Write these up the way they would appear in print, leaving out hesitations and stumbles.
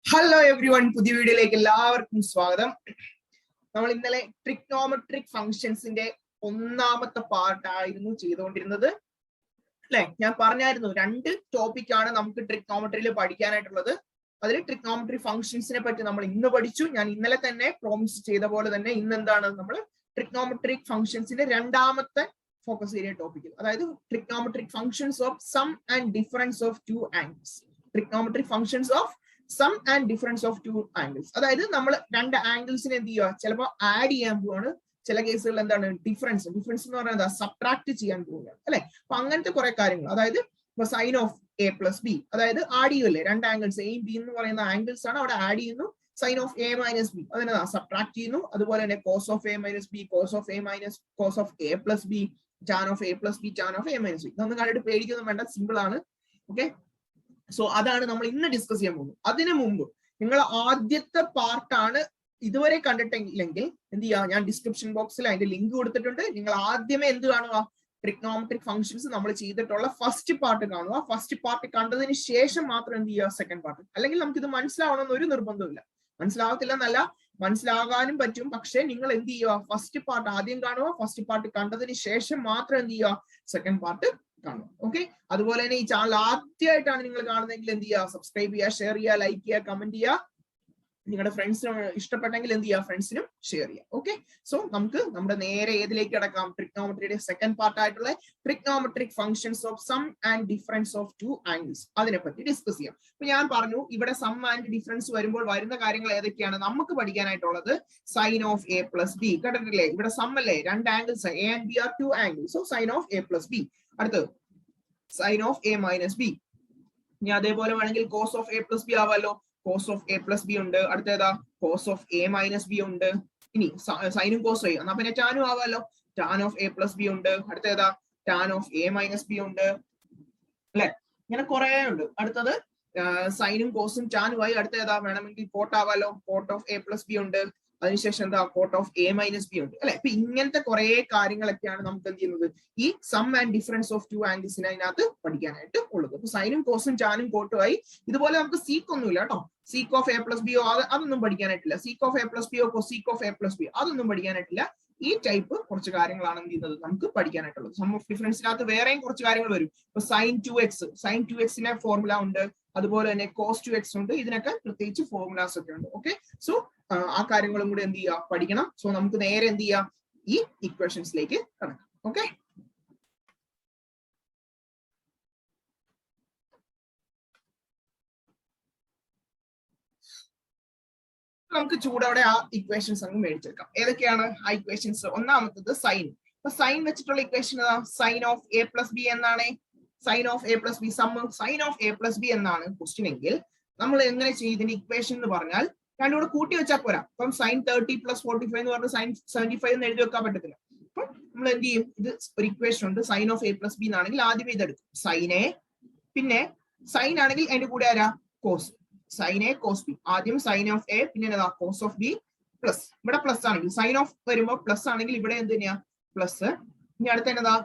Hello every one, പുതിയ വീഡിയോയിലേക്ക് എല്ലാവർക്കും സ്വാഗതം. നമ്മൾ ഇന്നലെ ട്രിഗ്നോമെട്രിക് ഫംഗ്ഷൻസിന്റെ ഒന്നാമത്തെ പാർട്ടായിരുന്നു ചെയ്തുകൊണ്ടിരുന്നത് അല്ലെ. ഞാൻ പറഞ്ഞായിരുന്നു 2 ടോപ്പിക്കാണ് നമുക്ക് ട്രിഗ്നോമെട്രിയിൽ പഠിക്കാനായിട്ടുള്ളത്. അതിൽ ട്രിഗ്നോമെട്രി ഫംഗ്ഷൻസിനെ പറ്റി നമ്മൾ ഇന്ന് പഠിച്ചു. ഞാൻ ഇന്നലെ തന്നെ പ്രോമിസ് ചെയ്ത പോലെ തന്നെ ഇന്ന് എന്താണ് നമ്മൾ ട്രിഗ്നോമെട്രിക് ഫംഗ്ഷൻസിന്റെ രണ്ടാമത്തെ ഫോക്കസ് ഏരിയ ടോപ്പിക്, അതായത് trigonometric functions of sum and difference of 2 angles. Trigonometric functions of sum and difference of 2 angles. അതായത് നമ്മൾ 2 ആംഗിൾസിനെ എന്ത് ചെയ്യുക, ചിലപ്പോൾ ആഡ് ചെയ്യാൻ പോവാണ്, ചില കേസുകളിൽ എന്താണ് ഡിഫറൻസ് എന്ന് പറയുന്നത് സബ്ട്രാക്ട് ചെയ്യാൻ പോവുകയാണ് അല്ലെ. അപ്പൊ അങ്ങനത്തെ കുറെ കാര്യങ്ങൾ, അതായത് sine of A plus B, അതായത് ആഡ് ചെയ്യൂല്ലേ, 2 ആംഗിൾസ് എയും ബി എന്ന് പറയുന്ന ആംഗിൾസ് ആണ്, അവിടെ ആഡ് ചെയ്യുന്നു. Sine of A minus B അതിനെ സബ്ട്രാക്ട് ചെയ്യുന്നു. അതുപോലെ തന്നെ cos of A minus B, cos of A minus cos of A plus B, tan of A plus B, tan of A minus B. ഇതൊന്നും കണ്ടിട്ട് പേടിക്കൊന്നും വേണ്ട, simple ആണ്. Okay, so അതാണ് നമ്മൾ ഇന്ന് ഡിസ്കസ് ചെയ്യാൻ പോകുന്നത്. അതിനു മുമ്പ് നിങ്ങൾ ആദ്യത്തെ പാർട്ടാണ് ഇതുവരെ കണ്ടിട്ടില്ലെങ്കിൽ എന്ത് ചെയ്യുക, ഞാൻ ഡിസ്ക്രിപ്ഷൻ ബോക്സിൽ അതിന്റെ ലിങ്ക് കൊടുത്തിട്ടുണ്ട്. നിങ്ങൾ ആദ്യമേ എന്ത് കാണുക, ട്രിഗ്നോമെട്രിക് ഫംഗ്ഷൻസ് നമ്മൾ ചെയ്തിട്ടുള്ള ഫസ്റ്റ് പാർട്ട് കാണുക. ഫസ്റ്റ് പാർട്ട് കണ്ടതിന് ശേഷം മാത്രം എന്ത് ചെയ്യുക സെക്കൻഡ് പാർട്ട്. അല്ലെങ്കിൽ നമുക്ക് ഇത് മനസ്സിലാവണമെന്ന് ഒരു നിർബന്ധമില്ല, മനസ്സിലാവത്തില്ല എന്നല്ല, മനസ്സിലാകാനും പറ്റും. പക്ഷെ നിങ്ങൾ എന്ത് ചെയ്യുക, ഫസ്റ്റ് പാർട്ട് ആദ്യം കാണുക. ഫസ്റ്റ് പാർട്ട് കണ്ടതിന് ശേഷം മാത്രം എന്ത് ചെയ്യുക സെക്കൻഡ് പാർട്ട് കാണുക. ഓക്കെ, അതുപോലെ തന്നെ ഈ ചാനൽ ആദ്യമായിട്ടാണ് നിങ്ങൾ കാണുന്നതെങ്കിൽ എന്ത് ചെയ്യുക, സബ്സ്ക്രൈബ് ചെയ്യുക, ഷെയർ ചെയ്യുക, ലൈക്ക് ചെയ്യുക, കമന്റ് ചെയ്യുക. നിങ്ങളുടെ ഫ്രണ്ട്സിന് ഇഷ്ടപ്പെട്ടെങ്കിൽ എന്ത് ചെയ്യുക, ഫ്രണ്ട്സിനും ഷെയർ ചെയ്യുക. ഓക്കെ, സോ നമുക്ക് നമ്മുടെ നേരെ ഏതിലേക്ക് കിടക്കാം, ട്രിഗ്നോമെട്രിയുടെ സെക്കൻഡ് പാർട്ട് ആയിട്ടുള്ള trigonometric functions of sum and difference of 2 angles അതിനെ പറ്റി ഡിസ്കസ് ചെയ്യാം. അപ്പൊ ഞാൻ പറഞ്ഞു, ഇവിടെ സം ആൻഡ് ഡിഫറൻസ് വരുമ്പോൾ വരുന്ന കാര്യങ്ങൾ ഏതൊക്കെയാണ് നമുക്ക് പഠിക്കാനായിട്ടുള്ളത്. Sine of A plus B കേട്ടിട്ടില്ലേ, ഇവിടെ സം അല്ലേ, 2 angles A and B are 2 angles. So sine of A plus B. അടുത്തത് sine of A minus B. ഇനി അതേപോലെ വേണമെങ്കിൽ cos of A plus B ആവാലോ, cos of A plus B ഉണ്ട്. അടുത്തേതാ cos of A minus B ഉണ്ട്. ഇനി സൈനും കോസും എന്നാ പിന്നെ ടാനും ആവാലോ, tan of A plus B ഉണ്ട്. അടുത്തേതാ tan of A minus B ഉണ്ട് അല്ലെ. ഇങ്ങനെ കുറെ ഉണ്ട്. അടുത്തത് സൈനും കോസും ടാനും ആയി. അടുത്തേതാ വേണമെങ്കിൽ കോട്ട് ആവാലോ, cot of A plus B ഉണ്ട്. അതിനുശേഷം എന്താ cot of A minus B ഉണ്ട് അല്ലെ. അപ്പൊ ഇങ്ങനത്തെ കുറെ കാര്യങ്ങളൊക്കെയാണ് നമുക്ക് എന്ത് ചെയ്യുന്നത്, ഈ സം ആൻഡ് ഡിഫറൻസ് ഓഫ് 2 ആംഗിൾസിനെ അതിനകത്ത് പഠിക്കാനായിട്ട് ഉള്ളത്. അപ്പൊ സൈനും കോസും ടാനും കോട്ടും ആയി. ഇതുപോലെ നമുക്ക് സീക്ക് ഒന്നുമില്ല കേട്ടോ, സീക്ക് ഓഫ് എ പ്ലസ് ബിയോ അതൊന്നും പഠിക്കാനായിട്ടില്ല. സീക്ക് ഓഫ് എ പ്ലസ് ബിയോ cosec of A plus B അതൊന്നും പഠിക്കാനായിട്ടില്ല. ഈ ടൈപ്പ് കുറച്ച് കാര്യങ്ങളാണ് എന്ത് ചെയ്യുന്നത് നമുക്ക് പഠിക്കാനായിട്ടുള്ളത്. സം ഓഫ് ഡിഫറൻസിനകത്ത് വേറെയും കുറച്ച് കാര്യങ്ങൾ വരും. ഇപ്പൊ സൈൻ 2x ഫോർമുല ഉണ്ട്. അതുപോലെ തന്നെ കോസ് 2x ഉണ്ട്. ഇതിനൊക്കെ പ്രത്യേകിച്ച് ഫോർമുലാസ് ഒക്കെ ഉണ്ട്. ഓക്കെ, സോ ആ കാര്യങ്ങളും കൂടെ എന്ത് ചെയ്യുക, പഠിക്കണം. സോ നമുക്ക് നേരെ എന്ത് ചെയ്യാം, ഈ ഇക്വേഷൻസിലേക്ക് കടക്കാം. ഓക്കെ, നമുക്ക് ചൂടോടെ ആ ഇക്വേഷൻസ് അങ്ങ് മേടിച്ചെടുക്കാം. ഏതൊക്കെയാണ് ആ ഇക്വേഷൻസ്? ഒന്നാമത്തത് സൈൻ. അപ്പൊ സൈൻ വെച്ചിട്ടുള്ള equation sine of A plus B എന്നാണ്. Sine of A plus B sum sine of A plus B എന്നാണ് ക്വസ്റ്റ്യൻ എങ്കിൽ നമ്മൾ എങ്ങനെ ചെയ്യും ഇതിന്റെ ഇക്വേഷൻ എന്ന് പറഞ്ഞാൽ രണ്ടും കൂടെ കൂട്ടി വെച്ചാൽ പോരാ. അപ്പം സൈൻ 30 + 45 എന്ന് പറഞ്ഞാൽ സൈൻ 75 എന്ന് എഴുതി വെക്കാൻ പറ്റത്തില്ല. അപ്പൊ നമ്മൾ എന്ത് ചെയ്യും, ഇത് ഒരു ഇക്വേഷൻ ഉണ്ട് sine of A plus B എന്നാണെങ്കിൽ ആദ്യമേ ഇതെടുക്കും സൈൻ എ, പിന്നെ സൈൻ ആണെങ്കിൽ അതിന്റെ കൂടെ ആരാ cos, sine A cos B. ആദ്യം സൈൻ ഓഫ് എ പിന്നെ ഏതാ കോസ് ഓഫ് ബി പ്ലസ്, ഇവിടെ പ്ലസ് ആണെങ്കിൽ സൈൻ ഓഫ് വരുമ്പോൾ പ്ലസ് ആണെങ്കിൽ ഇവിടെ എന്ത് തന്നെയാ പ്ലസ്. ഇനി അടുത്ത എന്നതാ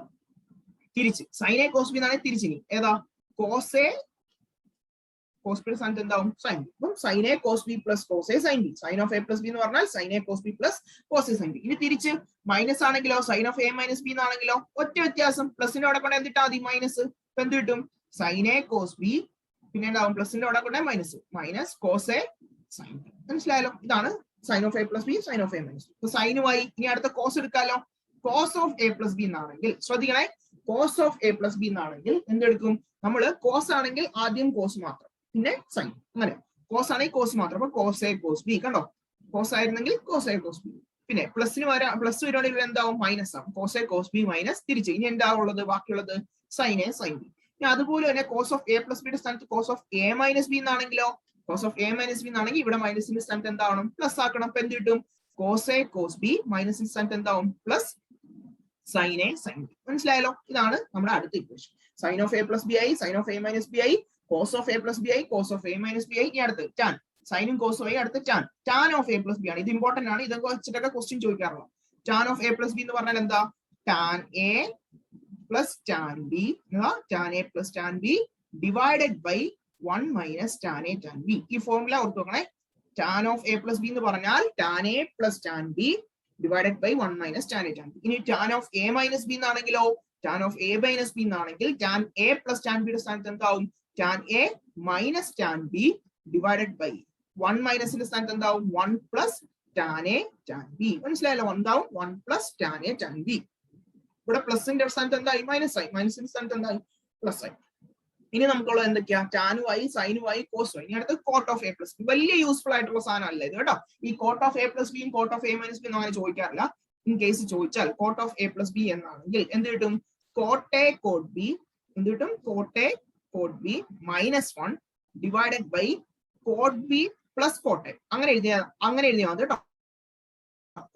തിരിച്ച് സൈൻ എ കോസ് ബി എന്നാണെങ്കിൽ തിരിച്ചിനി ഏതാ കോസ് എ കോസ് ബി സ്ഥാനത്ത് എന്താവും സൈൻ ബി. അപ്പം sine A cos B plus cos A sine B. Sine of A plus B എന്ന് പറഞ്ഞാൽ sine A cos B plus cos A sine B. ഇനി തിരിച്ച് minus ആണെങ്കിലോ sine of A minus B എന്നാണെങ്കിലോ ഒറ്റ വ്യത്യാസം, പ്ലസിന്റെ അവിടെ കൊണ്ട് എന്തിട്ടാ മതി മൈനസ്. ഇപ്പൊ എന്ത് കിട്ടും, സൈൻ എ കോസ് ബി പിന്നെ എന്താവും പ്ലസിന്റെ അവിടെ കൊണ്ട് minus minus cos A sine B. മനസ്സിലായല്ലോ, ഇതാണ് sine of A plus B sine of A minus B. ഇപ്പൊ സൈനുമായി ഇനി അടുത്ത കോസ് എടുക്കാലോ. Cos of A plus B എന്നാണെങ്കിൽ ശ്രദ്ധിക്കണേ, cos of A plus B എന്നാണെങ്കിൽ എന്തെടുക്കും നമ്മൾ, കോസ് ആണെങ്കിൽ ആദ്യം കോസ് മാത്രം പിന്നെ സൈൻ, അങ്ങനെ കോസ് ആണെങ്കിൽ കോസ് മാത്രം. അപ്പൊ കോസ് എ കോസ് ബി കണ്ടോ, കോസ് ആയിരുന്നെങ്കിൽ കോസ് എ കോസ് ബി. പിന്നെ പ്ലസ് വരുവാണെങ്കിൽ എന്താവും മൈനസ് ആവും, cos A cos B minus തിരിച്ച് ഇനി എന്താ ഉള്ളത് ബാക്കിയുള്ളത് സൈൻ എ സൈൻ ബി. അതുപോലെ തന്നെ കോസ് ഓഫ് എ പ്ലസ് ബിയുടെ സ്ഥാനത്ത് cos of A minus B എന്നാണെങ്കിലോ, cos of A minus B എന്നാണെങ്കിൽ ഇവിടെ മൈനസിന്റെ സ്ഥാനത്ത് എന്താവണം പ്ലസ് ആക്കണം. അപ്പൊ എന്ത് കിട്ടും, കോസ് എ കോസ് ബി മൈനസിന്റെ സ്ഥാനത്ത് എന്താവും plus sine A sine B. മനസ്സിലായല്ലോ, ഇതാണ് നമ്മുടെ അടുത്ത equation. Sine of A plus B ആയി, sine of A minus B ആയി, cos of A plus B ആയി, cos of A minus B ആയി. ഇനി അടുത്ത് ടാൻ, സൈനും കോസും ആയി. അടുത്ത് tan, tan of A plus B ആണ്. ഇത് ഇമ്പോർട്ടന്റ് ആണ്, ഇതൊക്കെ വെച്ചിട്ടൊക്കെ ക്വസ്റ്റ്യൻ ചോദിക്കാറുള്ളത്. Tan of A plus B എന്ന് പറഞ്ഞാൽ എന്താ, tan A plus tan B, tan A plus tan B divided by 1 minus tan A tan B. ഈ ഫോർമുല ഓർത്ത് നോക്കണേ. Tan of A plus B എന്ന് പറഞ്ഞാൽ tan A plus tan B divided by 1 minus tan A tan B. ഇനി tan of A minus B എന്നാണെങ്കിലോ, tan of A minus B എന്നാണെങ്കിൽ tan A plus tan ബിയുടെ സ്ഥാനത്ത് എന്താവും, tan A minus tan B divided by 1 മൈനസിന്റെ സ്ഥാനത്ത് എന്താവും, 1 plus tan A tan B. മനസ്സിലായല്ലോ, എന്താവും 1 plus tan A tan B. ഇവിടെ പ്ലസിന്റെ സ്ഥാനത്ത് എന്തായി, മൈനസ് ആയി, മൈനസിന്റെ സ്ഥാനത്ത് എന്തായി, പ്ലസ് ആയി. ഇനി നമുക്കുള്ളത് എന്തൊക്കെയാ, ടാനുമായി സൈനുമായി കോസുമായി. ഇനി അടുത്ത് cot of A plus B. വലിയ യൂസ്ഫുൾ ആയിട്ടുള്ള സാധനം അല്ല ഇത് കേട്ടോ. ഈ കോട്ട് ഓഫ് എ പ്ലസ് ബിയും cot of A minus B ഒന്നും അങ്ങനെ ചോദിക്കാറില്ല. ഇൻ കേസ് ചോദിച്ചാൽ cot of A plus B എന്നാണെങ്കിൽ എന്ത് കിട്ടും, coat A coat B minus കിട്ടും, കോട്ട് എ കോട്ട് ബി മൈനസ് 1 divided by cot B plus cot A. അങ്ങനെ എഴുതിയാൽ മതി കേട്ടോ.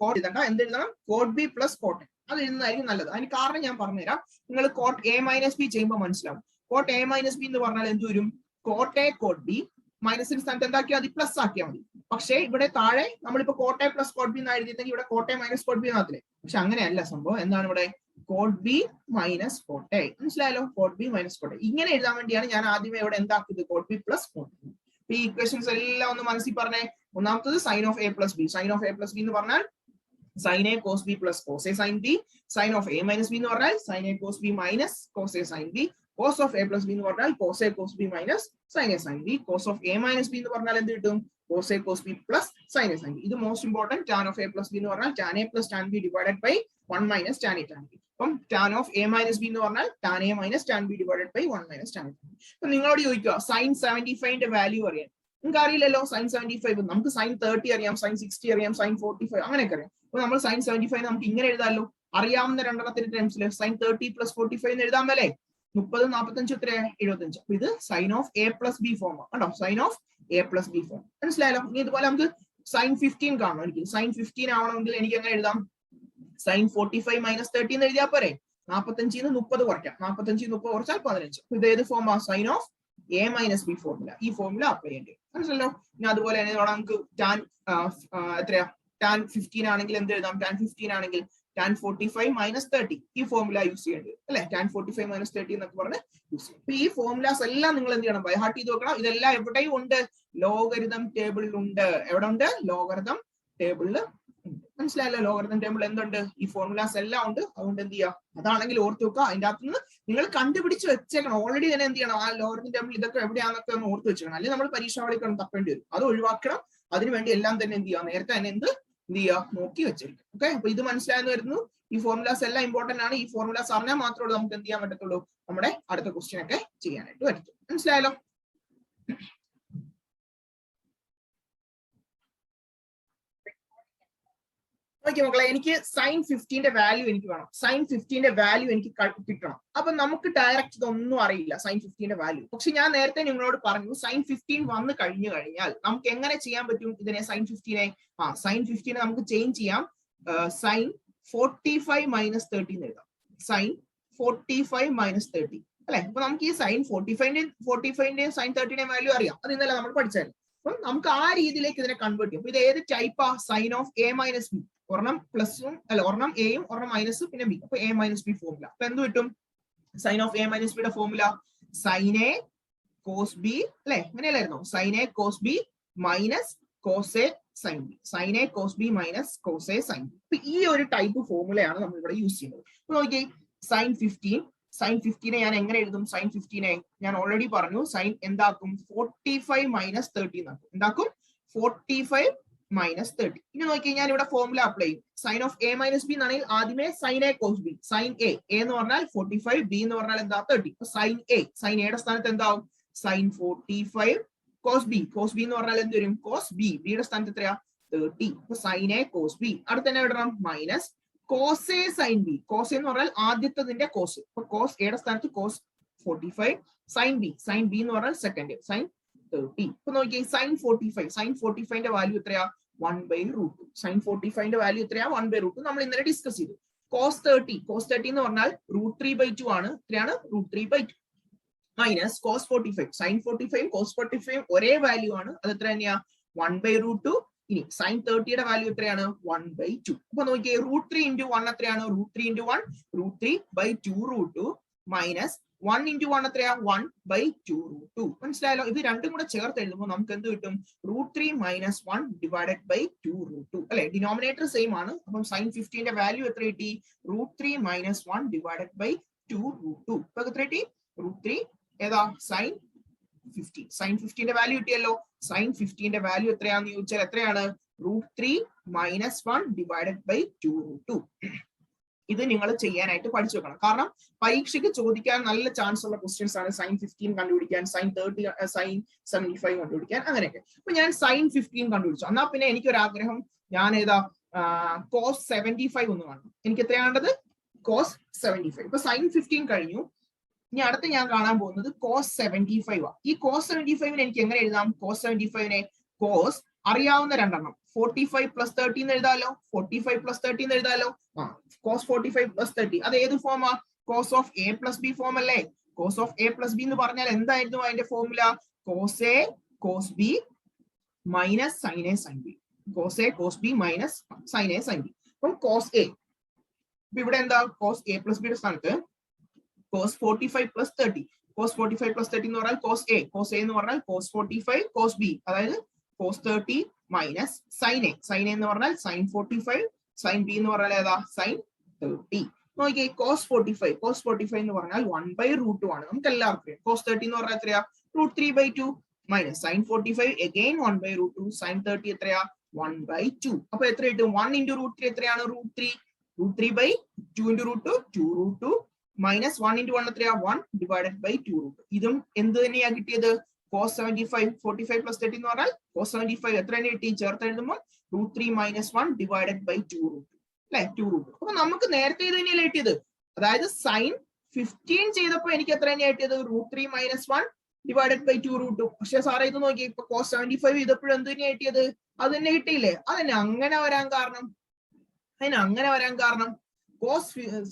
കോട്ട് എഴുതണ്ട, എന്ത് എഴുതണം, cot B plus cot A. അത് എഴുതുന്നതായിരിക്കും നല്ലത്. അതിന് കാരണം ഞാൻ പറഞ്ഞുതരാം. നിങ്ങൾ കോട്ട് എ മൈനസ് ബി ചെയ്യുമ്പോൾ മനസ്സിലാവും. കോട്ട് എ മൈനസ് ബി എന്ന് പറഞ്ഞാൽ എന്ത് വരും, കോട്ട് എ കോട്ട് ബി മൈനസിന്റെ സ്ഥാനത്ത് എന്താക്കിയാൽ മതി, പ്ലസ് ആക്കിയാൽ മതി. പക്ഷേ ഇവിടെ താഴെ നമ്മളിപ്പോ cot A plus cot B എന്ന് എഴുതിയിട്ടെങ്കിൽ ഇവിടെ cot A minus cot B എന്നാത്തില്ലേ. പക്ഷെ അങ്ങനെയല്ല സംഭവം. എന്താണ് ഇവിടെ, cot B minus cot A. മനസ്സിലായല്ലോ, cot B minus cot A. ഇങ്ങനെ എഴുതാൻ വേണ്ടിയാണ് ഞാൻ ആദ്യമേ ഇവിടെ എന്താക്കിയത്, cot B plus cot B. ഈ ഇക്വേഷൻസ് എല്ലാം ഒന്ന് മനസ്സിൽ പറഞ്ഞേ. ഒന്നാമത്തത് sine of A plus B. Sine of A plus B എന്ന് പറഞ്ഞാൽ sine A cos B plus cos A sine B. Sine of A minus B എന്ന് പറഞ്ഞാൽ sine A cos B minus cos A sine B. Cos of A plus B എന്ന് പറഞ്ഞാൽ cos A cos B minus sine A sine B. Cos of A minus B എന്ന് പറഞ്ഞാൽ എന്ത് കിട്ടും, cos A cos B plus sine A sine B. ഇത് most important. Tan of A plus B എന്ന് പറഞ്ഞാൽ tan A plus tan B divided by 1 minus tan A tan B. അപ്പം tan of A minus B എന്ന് പറഞ്ഞാൽ tan A minus tan B divided by 1 minus tan A tan B. അപ്പൊ നിങ്ങളോട് ചോദിക്കുക sign 75ന്റെ value അറിയാൻ. നിങ്ങൾക്ക് അറിയില്ലല്ലോ sign 75. നമുക്ക് സൈൻ 30 അറിയാം, സൈൻ 60 അറിയാം, സൈൻ 45 അങ്ങനെയൊക്കെ അറിയാം. അപ്പൊ നമ്മൾ സൈൻ 75 നമുക്ക് ഇങ്ങനെ എഴുതാമല്ലോ. അറിയാവുന്ന രണ്ടെണ്ണത്തിന്റെ ടേംസിൽ സൈൻ 30 പ്ലസ് 45 എന്ന് എഴുതാൻ മേലെ. 30 45 എത്രയാ, 75. അപ്പൊ ഇത് sine of A plus B form ആണോ, sine of A plus B form. മനസ്സിലായല്ലോ. ഇനി ഇതുപോലെ നമുക്ക് സൈൻ 15 കാണണം. എനിക്ക് സൈൻ 15 ആവണമെങ്കിൽ എനിക്ക് എങ്ങനെ എഴുതാം, സൈൻ 45 മൈനസ് 30 എന്ന് എഴുതിയാൽ പോരെ. 45 30 കുറയ്ക്കാം, 45 30 കുറച്ചാൽ 15. ഇത് ഏത് ഫോമാ, sine of A minus B formula. ഈ ഫോർമുല അപ്ലൈ ചെയ്യേണ്ടി വരും. മനസ്സിലല്ലോ. ഇനി അതുപോലെ തന്നെ നമുക്ക് ടാൻ എത്രയാ, ടാൻ 15 ആണെങ്കിൽ എന്ത് എഴുതാം, ടാൻ 15 ആണെങ്കിൽ ടാൻ 45 മൈനസ് 30 ഈ ഫോർമുല യൂസ് ചെയ്യേണ്ടി വരും അല്ലെ. ടാൻ 45 മൈനസ് 30 എന്നൊക്കെ പറഞ്ഞ് യൂസ് ചെയ്യും. അപ്പൊ ഈ ഫോർമുലാസ് എല്ലാം നിങ്ങൾ എന്ത് ചെയ്യണം, ബൈഹാർട്ട് ചെയ്ത് നോക്കണം. ഇതെല്ലാം എവിടെയും ഉണ്ട്, ലോഗരിതം ടേബിളിൽ ഉണ്ട്. എവിടെ ഉണ്ട്, ലോഗരിതം ടേബിളിൽ ഉണ്ട്. മനസ്സിലായല്ലോ. ലോഗരിതം ടേബിൾ എന്തുണ്ട്, ഈ ഫോർമുലാസ് എല്ലാം ഉണ്ട്. അതുകൊണ്ട് എന്ത് ചെയ്യുക, അതാണെങ്കിൽ ഓർത്ത് വെക്കുക. അതിന്റെ അകത്ത് നിന്ന് നിങ്ങൾ കണ്ടുപിടിച്ച് വെച്ചേക്കണം. ഓൾറെഡി തന്നെ എന്ത് ചെയ്യണം, ആ ലോഗരിതം ടേബിൾ ഇതൊക്കെ എവിടെയാണെന്നൊക്കെ ഒന്ന് ഓർത്ത് വെച്ചേക്കണം. അല്ലെങ്കിൽ നമ്മൾ പരീക്ഷാവളിക്കണം തപ്പേണ്ടി വരും. അത് ഒഴിവാക്കണം. അതിനുവേണ്ടി എല്ലാം തന്നെ എന്ത് ചെയ്യുക, നേരത്തെ തന്നെ എന്ത് ചെയ്യുക, നോക്കി വെച്ചിരിക്കും. ഓക്കെ. അപ്പൊ ഇത് മനസ്സിലായെന്ന് വരുന്നു. ഈ ഫോർമുലാസ് എല്ലാം ഇമ്പോർട്ടന്റ് ആണ്. ഈ ഫോർമുലാസ് അറിഞ്ഞാൽ മാത്രമേ നമുക്ക് എന്ത് ചെയ്യാൻ പറ്റത്തുള്ളൂ, നമ്മുടെ അടുത്ത ക്വസ്റ്റ്യൻ ഒക്കെ ചെയ്യാനായിട്ട് പറ്റും. മനസ്സിലായല്ലോ. ഓക്കെ മക്കളെ, എനിക്ക് സൈൻ 15ന്റെ വാല്യൂ എനിക്ക് വേണം. സൈൻ 15ന്റെ വാല്യൂ എനിക്ക് കിട്ടണം. അപ്പൊ നമുക്ക് ഡയറക്റ്റ് ഇതൊന്നും അറിയില്ല സൈൻ 15ന്റെ വാല്യൂ. പക്ഷെ ഞാൻ നേരത്തെ നിങ്ങളോട് പറഞ്ഞു സൈൻ 15 വന്നു കഴിഞ്ഞു കഴിഞ്ഞാൽ നമുക്ക് എങ്ങനെ ചെയ്യാൻ പറ്റും ഇതിനെ, സൈൻ 15നെ സൈൻ 15 നമുക്ക് ചേഞ്ച് ചെയ്യാം. സൈൻ 45 മൈനസ് 30 എന്ന് എഴുതാം. സൈൻ 45 മൈനസ് 30 അല്ലെ. അപ്പൊ നമുക്ക് ഈ സൈൻ 45ന്റെയും സൈൻ 30ന്റെയും വാല്യൂ അറിയാം. അത് ഇന്നലെ നമ്മൾ പഠിച്ചായിരുന്നു. അപ്പം നമുക്ക് ആ രീതിയിലേക്ക് ഇതിനെ കൺവേർട്ട് ചെയ്യും. ഇത് ഏത് ടൈപ്പാ, sine of A minus B. ഒരെണ്ണം പ്ലസും അല്ല, ഒരെണ്ണം എയും ഒരെണ്ണം മൈനസും പിന്നെ ബി. അപ്പൊ എ മൈനസ് ബി ഫോർമുല. അപ്പൊ എന്ത് കിട്ടും, സൈൻ ഓഫ് എ മൈനസ് ബിയുടെ formula sine A cos B അല്ലെ, അങ്ങനെയല്ലായിരുന്നോ, sine A cos B minus cos A sine B. Sine A cos B minus cos A sine B. അപ്പൊ ഈ ഒരു type ഫോർമുലയാണ് നമ്മൾ ഇവിടെ യൂസ് ചെയ്യുന്നത്. അപ്പൊ നോക്കിയേ, സൈൻ 15നെ ഞാൻ എങ്ങനെ എഴുതും, സൈൻ 15നെ ഞാൻ ഓൾറെഡി പറഞ്ഞു, സൈൻ എന്താക്കും, 45 മൈനസ് 30 എന്നാക്കും. എന്താക്കും, 45 മൈനസ് 30. ഇനി നോക്കി ഞാൻ ഇവിടെ ഫോർമുല അപ്ലൈ ചെയ്യും. Sine of A minus B എന്നാണെങ്കിൽ ആദ്യമേ sine A cos B. Sine A എന്ന് പറഞ്ഞാൽ 45, ബി എന്ന് പറഞ്ഞാൽ എന്താ 30. സൈൻ എയുടെ സ്ഥാനത്ത് എന്താവും, sine 45 cos B. Cos B എന്ന് പറഞ്ഞാൽ എന്ത് വരും, കോസ് ബി. ബിയുടെ സ്ഥാനത്ത് എത്രയാ, 30. അപ്പൊ സൈൻ എ കോസ് ബി. അടുത്ത് തന്നെ ഇടണം minus cos A sine B. Cos എന്ന് പറഞ്ഞാൽ ആദ്യത്തതിന്റെ കോസ്. അപ്പൊ കോസ് എയുടെ സ്ഥാനത്ത് cos 45 sine B. Sine B എന്ന് പറഞ്ഞാൽ സെക്കൻഡ് സൈൻ 30. ഇപ്പൊ നോക്കിയേ, സൈൻ 45ന്റെ വാല്യൂ എത്രയാ, 1/√2. സൈൻ 45ന്റെ വാല്യൂ എത്രയാ, 1/√2. നമ്മൾ ഇന്നലെ ഡിസ്കസ് ചെയ്തു. കോസ് 30 എന്ന് പറഞ്ഞാൽ √3/2 ആണ്. എത്രയാണ്, √3/2 മൈനസ് കോസ് 45. സൈൻ 45 കോസ് 45 ഒരേ വാല്യൂ ആണ്. അത് എത്ര തന്നെയാ, 1/√2. ഇനി സൈൻ 30യുടെ വാല്യൂ എത്രയാണ്, 1/2. അപ്പൊ നോക്കിയേ, √3 × 1 എത്രയാണ്, √3 × 1 √3/2 √2 മൈനസ് 1 into 1 എത്രയാ 1/2√2. മനസ്സിലായല്ലോ? ഇത് രണ്ടും കൂടെ ചേർത്ത് എഴുതുമ്പോൾ നമുക്ക് എന്ത് കിട്ടും? √3 - 1 divided by 2√2 അല്ലെ? ഡിനോമിനേറ്റർ സെയിം ആണ്. അപ്പം sin 15ന്റെ വാല്യൂ എത്ര കിട്ടി? √3 - 1 divided by 2√2. ഇപ്പൊ എത്ര കിട്ടി? √3 ഏതാ sin 15. sin 15ന്റെ വാല്യൂ കിട്ടിയല്ലോ. sin 15ന്റെ വാല്യൂ എത്രയാണെന്ന് ചോദിച്ചാൽ എത്രയാണ്? √3 - 1 divided by 2√2. ഇത് നിങ്ങൾ ചെയ്യാനായിട്ട് പഠിച്ചു വെക്കണം. കാരണം പരീക്ഷയ്ക്ക് ചോദിക്കാൻ നല്ല ചാൻസ് ഉള്ള ക്വസ്റ്റ്യൻസ് ആണ് sin 15 കണ്ടുപിടിക്കാൻ, sin 30, sin 75 കണ്ടുപിടിക്കാൻ, അങ്ങനെയൊക്കെ. അപ്പൊ ഞാൻ sin 15 കണ്ടുപിടിച്ചു. എന്നാ പിന്നെ എനിക്കൊരു ആഗ്രഹം, ഞാൻ ഏതാ cos 75 ഒന്ന് കാണണം. എനിക്ക് എത്രയാണത്? cos 75. ഇപ്പൊ sin 15 കഴിഞ്ഞു. ഇനി അടുത്ത് ഞാൻ കാണാൻ പോകുന്നത് cos 75 ആ. ഈ cos 75നെ എനിക്ക് എങ്ങനെ എഴുതാം? cos 75നെ cos അറിയാവുന്ന രണ്ടെണ്ണം 45 + 30 എന്ന് എഴുതാലോ. 45 + 30 എന്ന് എഴുതാലോ. cos 45 + 30 അത് ഏത് FOMAA? cos of a + b form അല്ലേ? cos of a + b എന്ന് പറഞ്ഞാൽ എന്തായിരുന്നു അതിന്റെ formula? cos a cos b minus sin a sin b. cos a cos b minus sin a sin b. അപ്പം cos a, ഇപ്പൊ ഇവിടെ എന്താ? cos a + b യുടെ സ്ഥാനത്ത് cos 45 + 30. cos 45 + 30 എന്ന് പറഞ്ഞാൽ cos a. cos a എന്ന് പറഞ്ഞാൽ cos 45 cos b, അതായത് cos 30 minus sin a. sin a എന്ന് പറഞ്ഞാൽ sin 45, sin b എന്ന് പറഞ്ഞാൽ ഏതാ? sin 30. നോക്കിയേ, cos 45 എന്ന് പറഞ്ഞാൽ 1/√2 ആണ്. നമുക്ക് എല്ലാവർക്കും. cos 30 എന്ന് പറഞ്ഞാൽ എത്രയാ? √3/2 minus sin 45 again 1/√2, sin 30 എത്രയാ? 1/2. അപ്പൊ എത്ര കിട്ടും? 1 into √3 എത്രയാണ്? √3. √3/2 into √2 2√2 minus 1 into 1 എത്രയാ? 1 divided by 2√2. ഇതും എന്ത് തന്നെയാ കിട്ടിയത്? cos 75. 45 + 30 എന്ന് പറഞ്ഞാൽ cos 75 എത്ര തന്നെ കിട്ടി? ചേർത്ത് എഴുതുമ്പോൾ √3 - 1 divided by 2√2 അല്ലെ? 2√2. അപ്പൊ നമുക്ക് നേരത്തെ ഇത് തന്നെയല്ലേ കിട്ടിയത്? അതായത് sin 15 ചെയ്തപ്പോ എനിക്ക് എത്ര തന്നെയാ കിട്ടിയത്? √3 - 1 divided by 2√2. പക്ഷെ സാറേ ഇത് നോക്കി, ഇപ്പൊ cos 75 ചെയ്തപ്പോഴും എന്ത് തന്നെയാ കിട്ടിയത്? അത് തന്നെ കിട്ടിയില്ലേ? അതിന് അങ്ങനെ വരാൻ കാരണം cos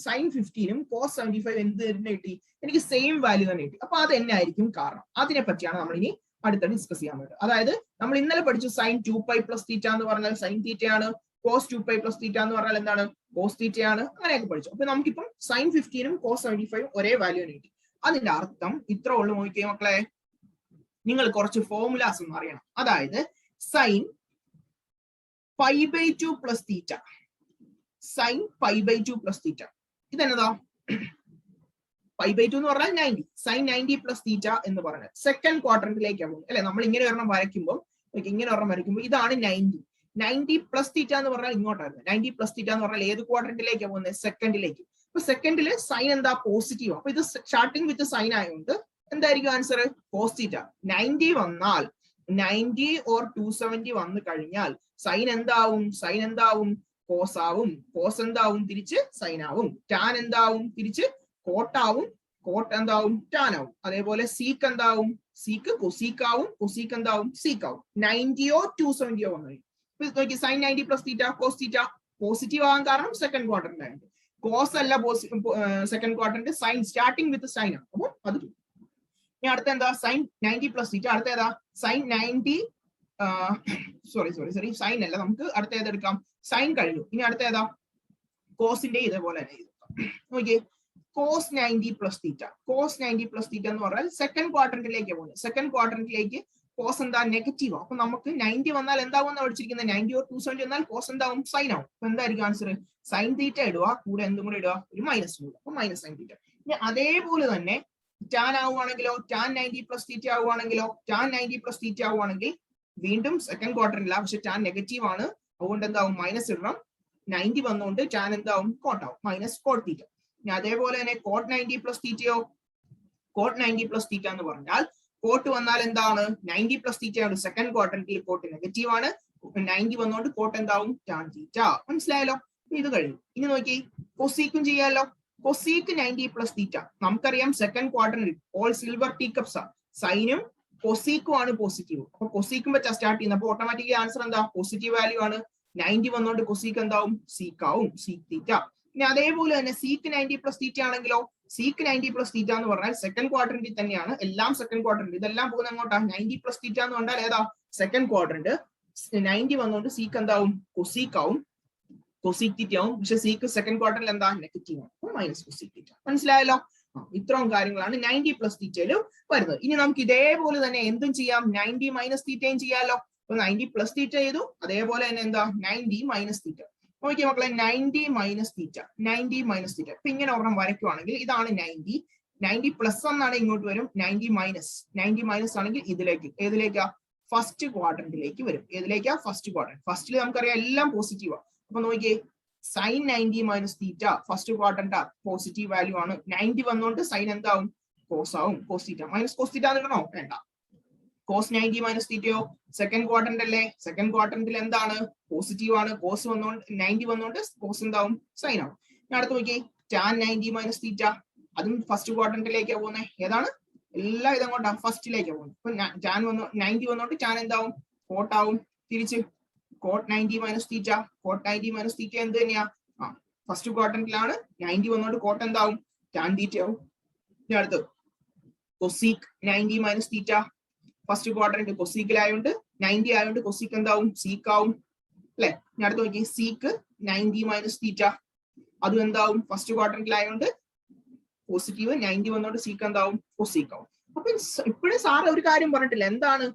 sin 15ഉം cos 75 എന്ത് തന്നെ കിട്ടി? എനിക്ക് സെയിം വാല്യൂ തന്നെ കിട്ടി. അപ്പൊ അത് തന്നെ ആയിരിക്കും കാരണം. അതിനെ പറ്റിയാണ് നമ്മൾ ഇനി അടുത്ത ഡിസ്കസ് ചെയ്യാൻ വേണ്ടത്. അതായത് നമ്മൾ ഇന്നലെ പഠിച്ചു sin 2π + θ എന്ന് പറഞ്ഞാൽ sin θ ആണ്, cos 2π + θ എന്ന് പറഞ്ഞാൽ എന്താണ്? cos θ ആണ്. അങ്ങനെയൊക്കെ പഠിച്ചു. അപ്പൊ നമുക്കിപ്പം sin 15ഉം cos 75ഉം ഒരേ വാല്യൂ തന്നെ കിട്ടി. അതിന്റെ അർത്ഥം ഇത്ര ഉള്ളു. നോക്കിയേ മക്കളെ, നിങ്ങൾ കുറച്ച് ഫോർമുലാസ് ഒന്ന് അറിയണം. അതായത് sin π/2 + θ, sin π/2 + θ. ഇതെന്നതാ? π/2 എന്ന് പറഞ്ഞാൽ 90. sin 90 + θ എന്ന് പറഞ്ഞാൽ സെക്കൻഡ് ക്വാഡ്രന്റിലേക്കാണ് പോകുന്നത് അല്ലെ? നമ്മൾ ഇങ്ങനെ ഒരെണ്ണം വരയ്ക്കുമ്പോൾ ഇതാണ് 90. 90 + θ എന്ന് പറഞ്ഞാൽ ഇങ്ങോട്ടായിരുന്നു. 90 + θ എന്ന് പറഞ്ഞാൽ ഏത് ക്വാഡ്രന്റിലേക്കാണ് പോകുന്നത്? സെക്കൻഡിലേക്ക്. അപ്പൊ സെക്കൻഡില് സൈൻ എന്താ? പോസിറ്റീവ്. അപ്പൊ ഇത് സ്റ്റാർട്ടിങ് വിത്ത് സൈൻ ആയതുകൊണ്ട് എന്തായിരിക്കും ആൻസർ? cos θ. 90 വന്നാൽ 90 or 270 വന്നു കഴിഞ്ഞാൽ സൈൻ എന്താവും? കോസ് ആവും. കോസ് എന്താവും? തിരിച്ച് സൈൻ ആവും. ടാൻ എന്താവും? തിരിച്ച് കോട്ടാവും. കോട്ട് എന്താവും? ടാൻ ആവും. അതേപോലെ സീക്ക് എന്താവും? സീക്ക് കൊസീക്ക് ആവും. കൊസീക്ക് എന്താവും? സീക്ക് ആവും. 90യോ 270യോ വന്നു നോക്കി, സൈൻ 90 + θ cos θ പോസിറ്റീവ് ആകാൻ കാരണം സെക്കൻഡ് ക്വാഡ്രന്റ് ആയിട്ട്. കോസ് അല്ല second quadrant, sine starting with sine ആണ്. അപ്പൊ അത് ഇനി അടുത്ത എന്താ? സൈൻ 90 + θ. അടുത്ത ഏതാ? സൈൻ 90 സോറി സൈൻ അല്ല, നമുക്ക് അടുത്ത ഏതെടുക്കാം? സൈൻ കഴിഞ്ഞു. ഇനി അടുത്ത ഏതാ? കോസിന്റെ ഇതേപോലെ തന്നെ നോക്കിയേ, cos 90 + θ. cos 90 + θ എന്ന് പറഞ്ഞാൽ സെക്കൻഡ് ക്വാഡ്രന്റിലേക്ക് പോകുന്നത്. സെക്കൻഡ് ക്വാഡ്രന്റിലേക്ക് കോസ് എന്താ? നെഗറ്റീവ്. അപ്പൊ നമുക്ക് 90 വന്നാൽ എന്താവും പഠിച്ചിരിക്കുന്നത്? 90 or 270 വന്നാൽ കോസ് എന്താവും? സൈൻ ആവും. അപ്പൊ എന്തായിരിക്കും ആൻസർ? സൈൻ തീറ്റ ഇടുക, കൂടെ എന്തും കൂടെ ഇടുക? ഒരു മൈനസ് ഇടുക. അപ്പൊ മൈനസ് സൈൻ തീറ്റ. ഇനി അതേപോലെ തന്നെ ടാൻ ആവുകയാണെങ്കിലോ, ടാൻ 90 + θ ആവുകയാണെങ്കിലോ, ടാൻ 90 + θ ആവുകയാണെങ്കിൽ വീണ്ടും സെക്കൻഡ് ക്വാഡ്രന്റില്ല, പക്ഷെ ടാൻ നെഗറ്റീവ് ആണ്. അതുകൊണ്ട് എന്താവും? മൈനസ് ഇടണം. 90 വന്നുകൊണ്ട് ടാൻ എന്താവും? കോട്ടാവും. Minus cot theta. ഇനി അതേപോലെ തന്നെ കോട്ട് 90 + θയോ, കോട്ട് 90 + θ എന്ന് പറഞ്ഞാൽ കോട്ട് വന്നാൽ എന്താണ്? 90 + θ ആണ്. സെക്കൻഡ് ക്വാഡ്രന്റിൽ കോട്ട് നെഗറ്റീവ് ആണ്. 90 വന്നുകൊണ്ട് കോട്ട് എന്താവും? Tan theta. മനസ്സിലായല്ലോ? ഇത് കഴിഞ്ഞു. ഇനി നോക്കി, കൊസീക്കും ചെയ്യാലോ. കൊസീക്ക് 90 + θ. നമുക്കറിയാം second quadrant all silver tea cups ആണ്. സൈനും കൊസീക്കും ആണ് പോസിറ്റീവ്. അപ്പൊ കൊസീക്കും വെച്ചാ സ്റ്റാർട്ട് ചെയ്യുന്നത്. അപ്പൊ ഓട്ടോമാറ്റിക്കലി ആൻസർ എന്താ? പോസിറ്റീവ് വാല്യൂ ആണ്. 90 വന്നുകൊണ്ട് കൊസീക്ക് എന്താവും? സീക്കാവും. Sec theta. ഇനി അതേപോലെ തന്നെ സീക്ക് 90 + θ ആണെങ്കിലോ, സീക്ക് 90 + θ എന്ന് പറഞ്ഞാൽ സെക്കൻഡ് ക്വാഡ്രന്റിൽ തന്നെയാണ്. എല്ലാം സെക്കൻഡ് ക്വാഡ്രന്റ്. ഇതെല്ലാം പോകുന്ന എങ്ങോട്ടാ? 90 + θ എന്ന് പറഞ്ഞാൽ ഏതാ? Second quadrant. 90 വന്നുകൊണ്ട് സീക്ക് എന്താവും? കൊസീക്ക് ആവും. കൊസീക്ക് തീറ്റ ആവും. പക്ഷെ സീക്ക് സെക്കൻഡ് ക്വാഡ്രന്റിൽ എന്താ? നെഗറ്റീവ് ആണ്. മൈനസ് കൊസീക്ക് തീറ്റ. മനസ്സിലായല്ലോ? ഇത്രയും കാര്യങ്ങളാണ് 90 പ്ലസ് തീറ്റയിലും വരുന്നത്. ഇനി നമുക്ക് ഇതേപോലെ തന്നെ എന്തും ചെയ്യാം, 90 മൈനസ് തീറ്റയും ചെയ്യാമല്ലോ. അപ്പൊ 90 പ്ലസ് തീറ്റ ചെയ്തു, അതേപോലെ തന്നെ എന്താ 90 മൈനസ് തീറ്റ. നോക്കിയ മക്കളെ 90 മൈനസ് തീറ്റ, 90 മൈനസ് തീറ്റ. ഇപ്പൊ ഇങ്ങനെ ഒരെണ്ണം വരയ്ക്കുവാണെങ്കിൽ ഇതാണ് 90, 90 പ്ലസ് എന്നാണ് ഇങ്ങോട്ട് വരും, 90 മൈനസ് ആണെങ്കിൽ ഇതിലേക്ക്, ഏതിലേക്കാ, ഫസ്റ്റ് ക്വാഡ്രന്റിലേക്ക് വരും. ഏതിലേക്കാ, ഫസ്റ്റ് ക്വാഡ്രന്റ്. ഫസ്റ്റിൽ നമുക്കറിയാം എല്ലാം പോസിറ്റീവാ. അപ്പൊ നോക്കിയേ sine 90 minus theta first quadrant positive value ആണ്. 90 വന്നോണ്ട് സൈൻ എന്താവും, കോസ് ആവും. Cos theta minus cos theta എന്നിടണോ, വേണ്ട. കോസ് 90 മൈനസ് തീറ്റയോ സെക്കൻഡ് ക്വാഡ്രന്റ് അല്ലേ, സെക്കൻഡ് ക്വാഡ്രന്റിൽ എന്താണ്, പോസിറ്റീവ് ആണ്. കോസ് വന്നോണ്ട് 90 വന്നോണ്ട് കോസ് എന്താവും, സൈൻ ആവും. അടുത്ത് നോക്കി ടാൻ 90 മൈനസ് തീറ്റ, അതും ഫസ്റ്റ് ക്വാഡ്രന്റിലേക്കാ പോകുന്നത്. ഏതാണ്, എല്ലാം ഇതങ്ങോട്ടാ ഫസ്റ്റിലേക്ക് പോകുന്നത്. ഇപ്പൊ ടാൻ 90 വന്നോണ്ട് ടാൻ എന്താവും, കോട്ട് ആവും. തിരിച്ച് cot 90 minus theta, cot 90 minus theta എന്ത് തന്നെയാ, ഫസ്റ്റ് ക്വാഡ്രന്റിലാണ്. 90 വന്നോണ്ട് കോട്ട് എന്താവും, ടാൻ തീറ്റ ആവും. ഇനി അടുത്ത് cosec 90 minus theta, first quadrant കൊസീക്കിലായോണ്ട് 90 ആയതുകൊണ്ട് കൊസീക്ക് എന്താവും, സീക്ക് ആവും അല്ലെ. ഇനി അടുത്ത് നോക്കി സീക്ക് 90 മൈനസ് തീറ്റ, അതും എന്താവും, ഫസ്റ്റ് ക്വാഡ്രന്റിലായോണ്ട് പോസിറ്റീവ്, 90 വന്നോണ്ട് സീക്ക് എന്താവും, കൊസീക്ക് ആവും. അപ്പൊ ഇപ്പോഴും സാറ് ഒരു കാര്യം പറഞ്ഞിട്ടില്ല, എന്താണ്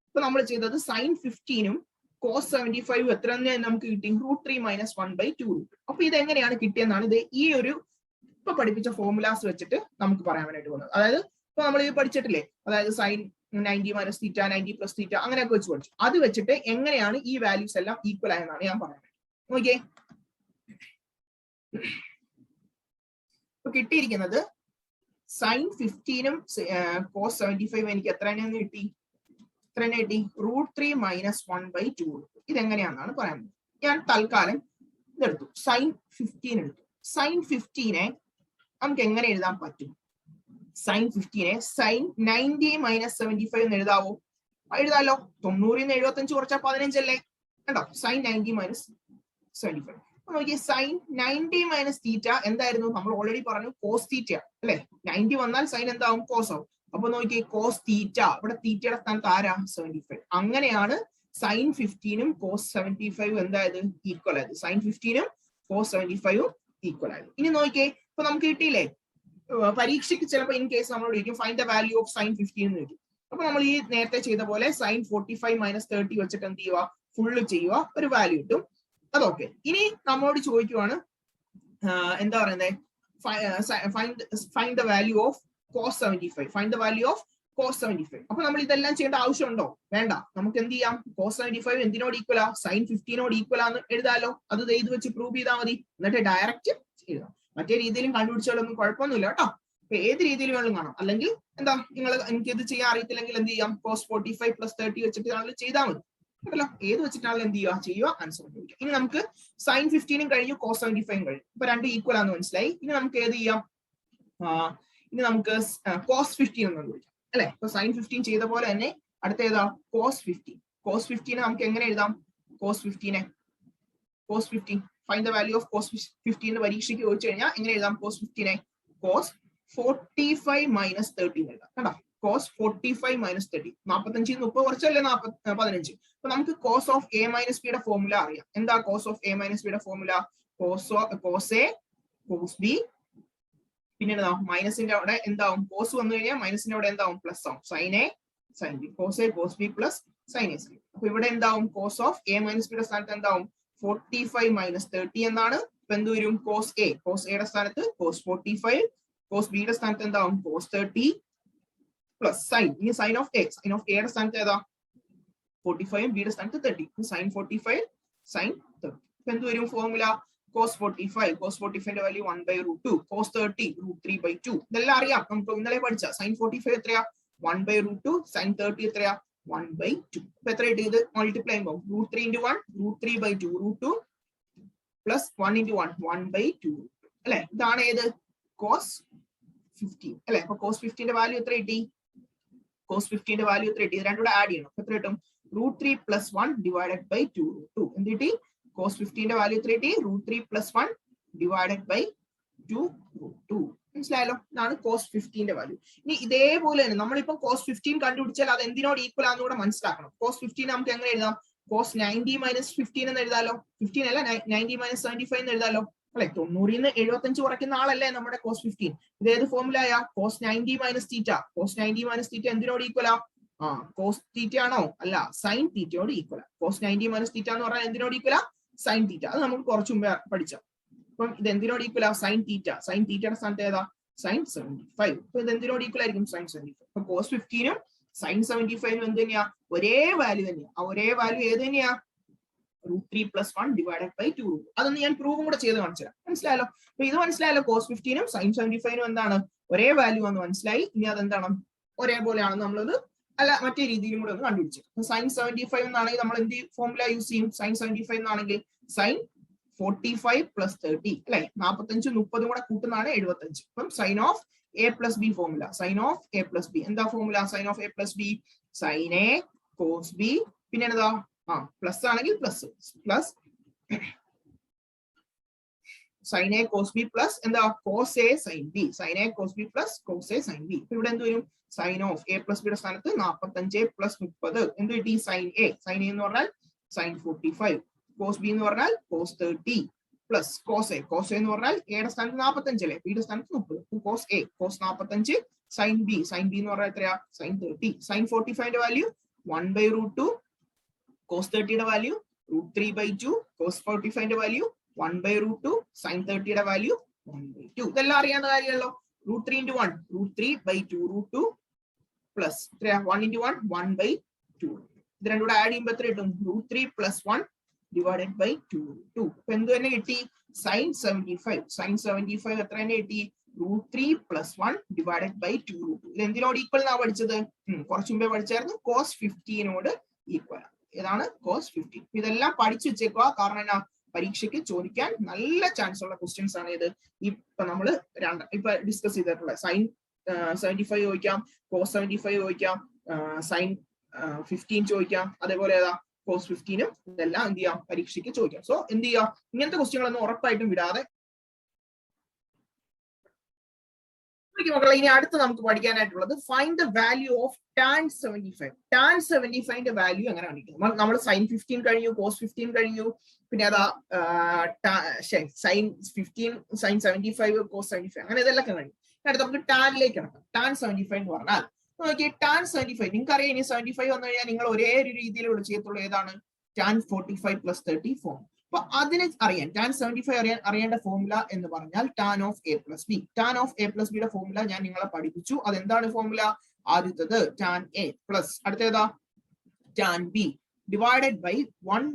ഇപ്പൊ നമ്മൾ ചെയ്തത്, സൈൻ 15ഉം കോസ് 75 എത്ര നമുക്ക് കിട്ടി, √3 മൈനസ് 1/2. അപ്പൊ ഇത് എങ്ങനെയാണ് കിട്ടിയെന്നാണ് ഇത് ഈ ഒരു ഇപ്പൊ പഠിപ്പിച്ച ഫോർമുലാസ് വെച്ചിട്ട് നമുക്ക് പറയാൻ വേണ്ടിട്ട് പോകുന്നത്. അതായത് ഇപ്പൊ നമ്മൾ ഈ പഠിച്ചിട്ടില്ലേ, അതായത് sine 90 minus theta, 90 plus theta അങ്ങനെയൊക്കെ വെച്ച് പഠിച്ചു. അത് വെച്ചിട്ട് എങ്ങനെയാണ് ഈ വാല്യൂസ് എല്ലാം ഈക്വൽ ആയെന്നാണ് ഞാൻ പറയുന്നത്. ഓക്കെ, ഇപ്പൊ കിട്ടിയിരിക്കുന്നത് സൈൻ 15ഉം കോസ് 75 എനിക്ക് എത്ര തന്നെയെന്ന് കിട്ടി, √3 മൈനസ് 1/2. ഇതെങ്ങനെയാണെന്നാണ് പറയുന്നത്. ഞാൻ തൽക്കാലം ഇതെടുത്തു, സൈൻ 15 എടുത്തു. സൈൻ 15നെ നമുക്ക് എങ്ങനെ എഴുതാൻ പറ്റും, സൈൻ 15നെ സൈൻ 90 മൈനസ് 75 എന്ന് എഴുതാവോ, എഴുതാലോ. 90 75 കുറച്ചാൽ 15 അല്ലേ, കണ്ടോ, സൈൻ 90 മൈനസ് 75. നോക്കിയേ സൈൻ 90 മൈനസ് തീറ്റ എന്തായിരുന്നു, നമ്മൾ ഓൾറെഡി പറഞ്ഞു കോസ് തീറ്റ അല്ലെ. 90 വന്നാൽ സൈൻ എന്താവും, കോസ് ആവും. അപ്പൊ നോക്കിയേ കോസ് തീറ്റ, ഇവിടെ തീറ്റയുടെ സ്ഥാനത്ത് ആരാ, 75. അങ്ങനെയാണ് സൈൻ 15ഉം കോസ് 75 എന്തായത്, ഈക്വൽ ആയത്. സൈൻ 15ഉം കോസ് 75ഉം ഈക്വൽ ആയത്. ഇനി നോക്കിയേ ഇപ്പൊ നമുക്ക് കിട്ടിയില്ലേ, പരീക്ഷയ്ക്ക് ചിലപ്പോൾ ഇൻ കേസ് നമ്മളോട് ചോദിക്കും find the value of sine 15 എന്ന് ചോദിക്കും. അപ്പൊ നമ്മൾ ഈ നേരത്തെ ചെയ്ത പോലെ സൈൻ 45 മൈനസ് 30 വെച്ചിട്ട് എന്ത് ചെയ്യുക, ഫുള്ള് ചെയ്യുക, ഒരു വാല്യൂ കിട്ടും. അതൊക്കെ. ഇനി നമ്മളോട് ചോദിക്കുവാണ് എന്താ പറയുന്നത്, find the value of cos 75, find the value of cos 75. അപ്പൊ നമ്മൾ ഇതെല്ലാം ചെയ്യേണ്ട ആവശ്യമുണ്ടോ, വേണ്ട. നമുക്ക് എന്ത് ചെയ്യാം, കോസ് 75 എന്തിനോട് ഈക്വലാ, സൈൻ 15നോട് ഈക്വലാന്ന് എഴുതാലോ. അത് ഇത് വെച്ച് പ്രൂവ് ചെയ്താൽ മതി, എന്നിട്ട് ഡയറക്റ്റ് എഴുതാം. മറ്റേ രീതിയിലും കണ്ടുപിടിച്ചാലൊന്നും കുഴപ്പമൊന്നുമില്ല കേട്ടോ. അപ്പൊ ഏത് രീതിയിൽ വേണം കാണാം. അല്ലെങ്കിൽ എന്താ, നിങ്ങൾ എനിക്ക് ഇത് ചെയ്യാൻ അറിയത്തില്ലെങ്കിൽ എന്ത് ചെയ്യാം, കോസ് 45 പ്ലസ് 30 വെച്ചിട്ട് നമ്മൾ ചെയ്താൽ മതി കേട്ടല്ലോ. ഏത് വെച്ചിട്ടാണ് എന്ത് ചെയ്യുക, ആൻസർ കണ്ടുപിടിക്കുക. ഇനി നമുക്ക് സൈൻ 15ഉം കഴിഞ്ഞു, കോസ് 75 കഴിഞ്ഞു. ഇപ്പൊ രണ്ട് ഈക്വൽ ആണെന്ന് മനസ്സിലായി. ഇനി നമുക്ക് ഏത് ചെയ്യാം, ഇനി നമുക്ക് കോസ് 15 എന്ന് കണ്ടുപിടിക്കാം അല്ലെ. ഇപ്പൊ സൈൻ 15 ചെയ്ത പോലെ തന്നെ അടുത്ത ഏതാ, കോസ് 15. കോസ് 15 നമുക്ക് എങ്ങനെ എഴുതാം, cos 15 find the value of cos 15 പരീക്ഷയ്ക്ക് ചോദിച്ചു കഴിഞ്ഞാൽ എങ്ങനെ എഴുതാം, കോസ് 15നെ കോസ് 45 മൈനസ് 30 എഴുതാം. കണ്ടോ, കോസ് 45 മൈനസ് 30, 45 30 കുറച്ചല്ലേ 15. അപ്പൊ നമുക്ക് കോസ് ഓഫ് എ മൈനസ് ബിയുടെ ഫോർമുല അറിയാം. എന്താ കോസ് ഓഫ് എ മൈനസ് ബിയുടെ formula, cos A cos B, പിന്നെ മൈനസിന്റെ അവിടെ എന്താവും, കോസ് വന്നു കഴിഞ്ഞാൽ മൈനസിന്റെ അവിടെ എന്താവും, പ്ലസ് ആവും. Sine A sine B, cos A cos B plus sine A sine. അപ്പൊ ഇവിടെ എന്താവും, കോസ് ഓഫ് എ മൈനസ് ബിയുടെ സ്ഥാനത്ത് എന്താവും, 45 മൈനസ് 30 എന്നാണ്. ഇപ്പൊ എന്ത് വരും, കോസ് എയുടെ സ്ഥാനത്ത് കോസ് 45, കോസ് ബിയുടെ സ്ഥാനത്ത് എന്താവും, കോസ് 30 പ്ലസ് സൈൻ. ഇനി സൈൻ ഓഫ് എയുടെ സ്ഥാനത്ത് ഏതാ, 45, ബിയുടെ സ്ഥാനത്ത് 30. Sine 45 sine 30. ഇപ്പൊ എന്ത് വരും ഫോർമുല, കോസ് 45ന്റെ വാല്യൂ 1/√2, കോസ് 30 √3/2. ഇതെല്ലാം അറിയാം, നമുക്ക് ഇന്നലെ പഠിച്ച. സൈൻ 45 എത്രയാ, 1/√2, സൈൻ 30 എത്രയാ, 1/2. ഇപ്പൊ എത്ര കിട്ടി, ഇത് മൾട്ടിപ്ലൈ ചെയ്യുമ്പോൾ √3 × 1 √3/2, √2 പ്ലസ് 1 × 1 1/2 അല്ലെ. ഇതാണ് ഏത്, കോസ് 15 അല്ലെ. അപ്പൊ കോസ് 15ന്റെ വാല്യൂ എത്ര കിട്ടി, കോസ് 15ന്റെ വാല്യൂ എത്ര കിട്ടി, രണ്ടുകൂടെ ആഡ് ചെയ്യണം. എത്ര കിട്ടും, √3 + 1 / 2√2. എന്ത് കിട്ടി, കോസ് 15ന്റെ വാല്യൂ എത്ര കിട്ടി, √3 + 1 / 2√2. മനസ്സിലായല്ലോ, ഇതാണ് കോസ് 15ന്റെ വാല്യൂ. ഇനി ഇതേപോലെ തന്നെ നമ്മളിപ്പോ കോസ് 15 കണ്ടുപിടിച്ചാൽ അത് എന്തിനോട് ഈക്വൽ ആണെന്ന് കൂടെ മനസ്സിലാക്കണം. കോസ് 15 നമുക്ക് എങ്ങനെ എഴുതാം, കോസ് 90 - 15 എന്ന് എഴുതാലോ. 15 അല്ല 90 - 75 എന്ന് എഴുതാലോ. അല്ലെ? 90 75 കുറയ്ക്കുന്ന ആളല്ലേ നമ്മുടെ cos 15. ഇത് ഏത് ഫോമുലായ? cos 90 minus theta. cos 90 minus theta എന്തിനോട് ഈക്വലാ? cos തീറ്റ ആണോ? അല്ല, സൈൻ തീറ്റയോട് ഈക്വലാ. cos 90 മൈനസ് തീറ്റ എന്ന് പറഞ്ഞാൽ എന്തിനോട് ഈക്വലാ? Sine theta. അത് നമുക്ക് കുറച്ചു മുമ്പേ പഠിച്ചു. അപ്പം ഇത് എന്തിനോട് ഈക്വലാ? Sine theta. സൈൻ തീറ്റയുടെ സ്ഥാനത്ത് ഏതാ? സൈൻ 75. അപ്പൊ ഇത് എന്തിനോട് ഈക്വൽ ആയിരിക്കും? സൈൻ 75. അപ്പൊ cos 15 സൈൻ 75 എന്ത് തന്നെയാ? ഒരേ വാല്യൂ തന്നെയാ. ആ ഒരേ വാല്യൂ ഏത് തന്നെയാ? √3 + 1 ഡിവൈഡഡ് ബൈ 2. അതൊന്ന് ഞാൻ പ്രൂവും കൂടെ ചെയ്ത് കാണിച്ചുതരാം. മനസ്സിലായല്ലോ? അപ്പൊ ഇത് മനസ്സിലായല്ലോ? cos 15 സൈൻ 75 എന്താണ്? ഒരേ വാല്യൂ എന്ന് മനസ്സിലായി. ഇനി അതെന്താണ്? ഒരേപോലെയാണെന്ന് നമ്മളത് അല്ല മറ്റേ രീതിയിലും കൂടെ ഒന്ന് കണ്ടുപിടിച്ചു. സൈൻ 75 എന്നാണെങ്കിൽ നമ്മൾ എന്ത് ഫോർമുല യൂസ് ചെയ്യും? സൈൻ 75 എന്നാണെങ്കിൽ സൈൻ 45 + 30 അല്ലെ? 45 30 കൂടെ കൂട്ടുന്നതാണ് 75. അപ്പം sine of a + b formula. Sine of a + b എന്താ formula? Sine of a + b sine a cos b പിന്നെ എന്താ? പ്ലസ് ആണെങ്കിൽ plus sine A cos B plus എന്താ? Cos A sine B. Sine A cos B plus cos A sine B. ഇവിടെ എന്ത് വരും? Sign of a + b യുടെ സ്ഥാനത്ത് 45 + 30 എന്ത് കിട്ടി? Sign A. സൈൻ എ എന്ന് പറഞ്ഞാൽ സൈൻ 45. കോസ് ബി എന്ന് പറഞ്ഞാൽ cos 30 plus cos A. Cos A എന്ന് പറഞ്ഞാൽ എയുടെ സ്ഥാനത്ത് 45 അല്ലേ? ബിയുടെ സ്ഥാനത്ത് 30. Cos A cos 45 sine B. Sine B എന്ന് പറഞ്ഞാൽ എത്രയാ? സൈൻ 30. സൈൻ 45ന്റെ വാല്യൂ 1/√2. cos 30യുടെ വാല്യൂ √3/2. cos 45ന്റെ വാല്യൂ 1/√2. sin 30യുടെ വാല്യൂ 1/2. ഇതെല്ലാം അറിയാവുന്ന കാര്യമല്ലോ. √3 × 1 √3/2 √2 പ്ലസ് 1 × 1 1/2. ഇത് രണ്ടും കൂടെ ആഡ് ചെയ്യുമ്പോൾ എത്ര കിട്ടും? √3 + 1 ഡിവൈഡഡ് ബൈ 2 അപ്പൊ എന്ത് തന്നെ കിട്ടി? സൈൻ 75. സൈൻ 75 എത്ര തന്നെ കിട്ടി? √3 + 1 ഡിവൈഡഡ് ബൈ 2 ഇത് എന്തിനോട് ഈക്വൽ എന്നാ പഠിച്ചത്? കുറച്ചു മുമ്പേ പഠിച്ചായിരുന്നു. cos 15നോട് ഈക്വൽ. ഏതാണ്? cos 15. ഇതെല്ലാം പഠിച്ചു വെച്ചേക്കുക. കാരണം എന്നാ? പരീക്ഷയ്ക്ക് ചോദിക്കാൻ നല്ല ചാൻസ് ഉള്ള ക്വസ്റ്റ്യൻസ് ആണ് ഇത്. ഇപ്പൊ നമ്മള് ഇപ്പൊ ഡിസ്കസ് ചെയ്തിട്ടുള്ള സൈൻ 75 ചോദിക്കാം, cos 75 ചോദിക്കാം, സൈൻ 15 ചോദിക്കാം, അതേപോലെ ഏതാ? cos 15 ഇതെല്ലാം എന്ത് ചെയ്യാം? പരീക്ഷയ്ക്ക് ചോദിക്കാം. സോ എന്ത് ചെയ്യാം? ഇങ്ങനത്തെ ക്വസ്റ്റ്യങ്ങളൊന്നും ഉറപ്പായിട്ടും വിടാതെ മക്കളെ. ഇനി അടുത്ത് നമുക്ക് പഠിക്കാനായിട്ടുള്ളത് find the value of tan 75. tan 75ന്റെ വാല്യൂ എങ്ങനെ കണ്ടിരിക്കും? നമ്മൾ സൈൻ 15 കഴിഞ്ഞു, cos 15 കഴിഞ്ഞു, പിന്നെ അതാ സൈൻ 15 സൈൻ 75 cos 75 അങ്ങനെ ഇതെല്ലാം കഴിഞ്ഞു. അടുത്ത് നമുക്ക് ടാനിലേക്ക് കിടക്കാം. tan 75 എന്ന് പറഞ്ഞാൽ നോക്കിയേ, tan 75 നിങ്ങൾക്ക് അറിയാം. ഇനി 75 വന്നു കഴിഞ്ഞാൽ നിങ്ങൾ ഒരേ ഒരു രീതിയിൽ ഇവിടെ ചെയ്യത്തുള്ളൂ. ഏതാണ്? tan 45 + 30 form. അപ്പൊ അതിന് അറിയാൻ tan 75 അറിയേണ്ട ഫോർമുല എന്ന് പറഞ്ഞാൽ tan of a + b. tan of a + b യുടെ ഫോർമുല ഞാൻ നിങ്ങളെ പഠിപ്പിച്ചു. അതെന്താണ് ഫോർമുല? ആദ്യത്തേത് tan a പ്ലസ് അടുത്തേതാ? tan b divided by 1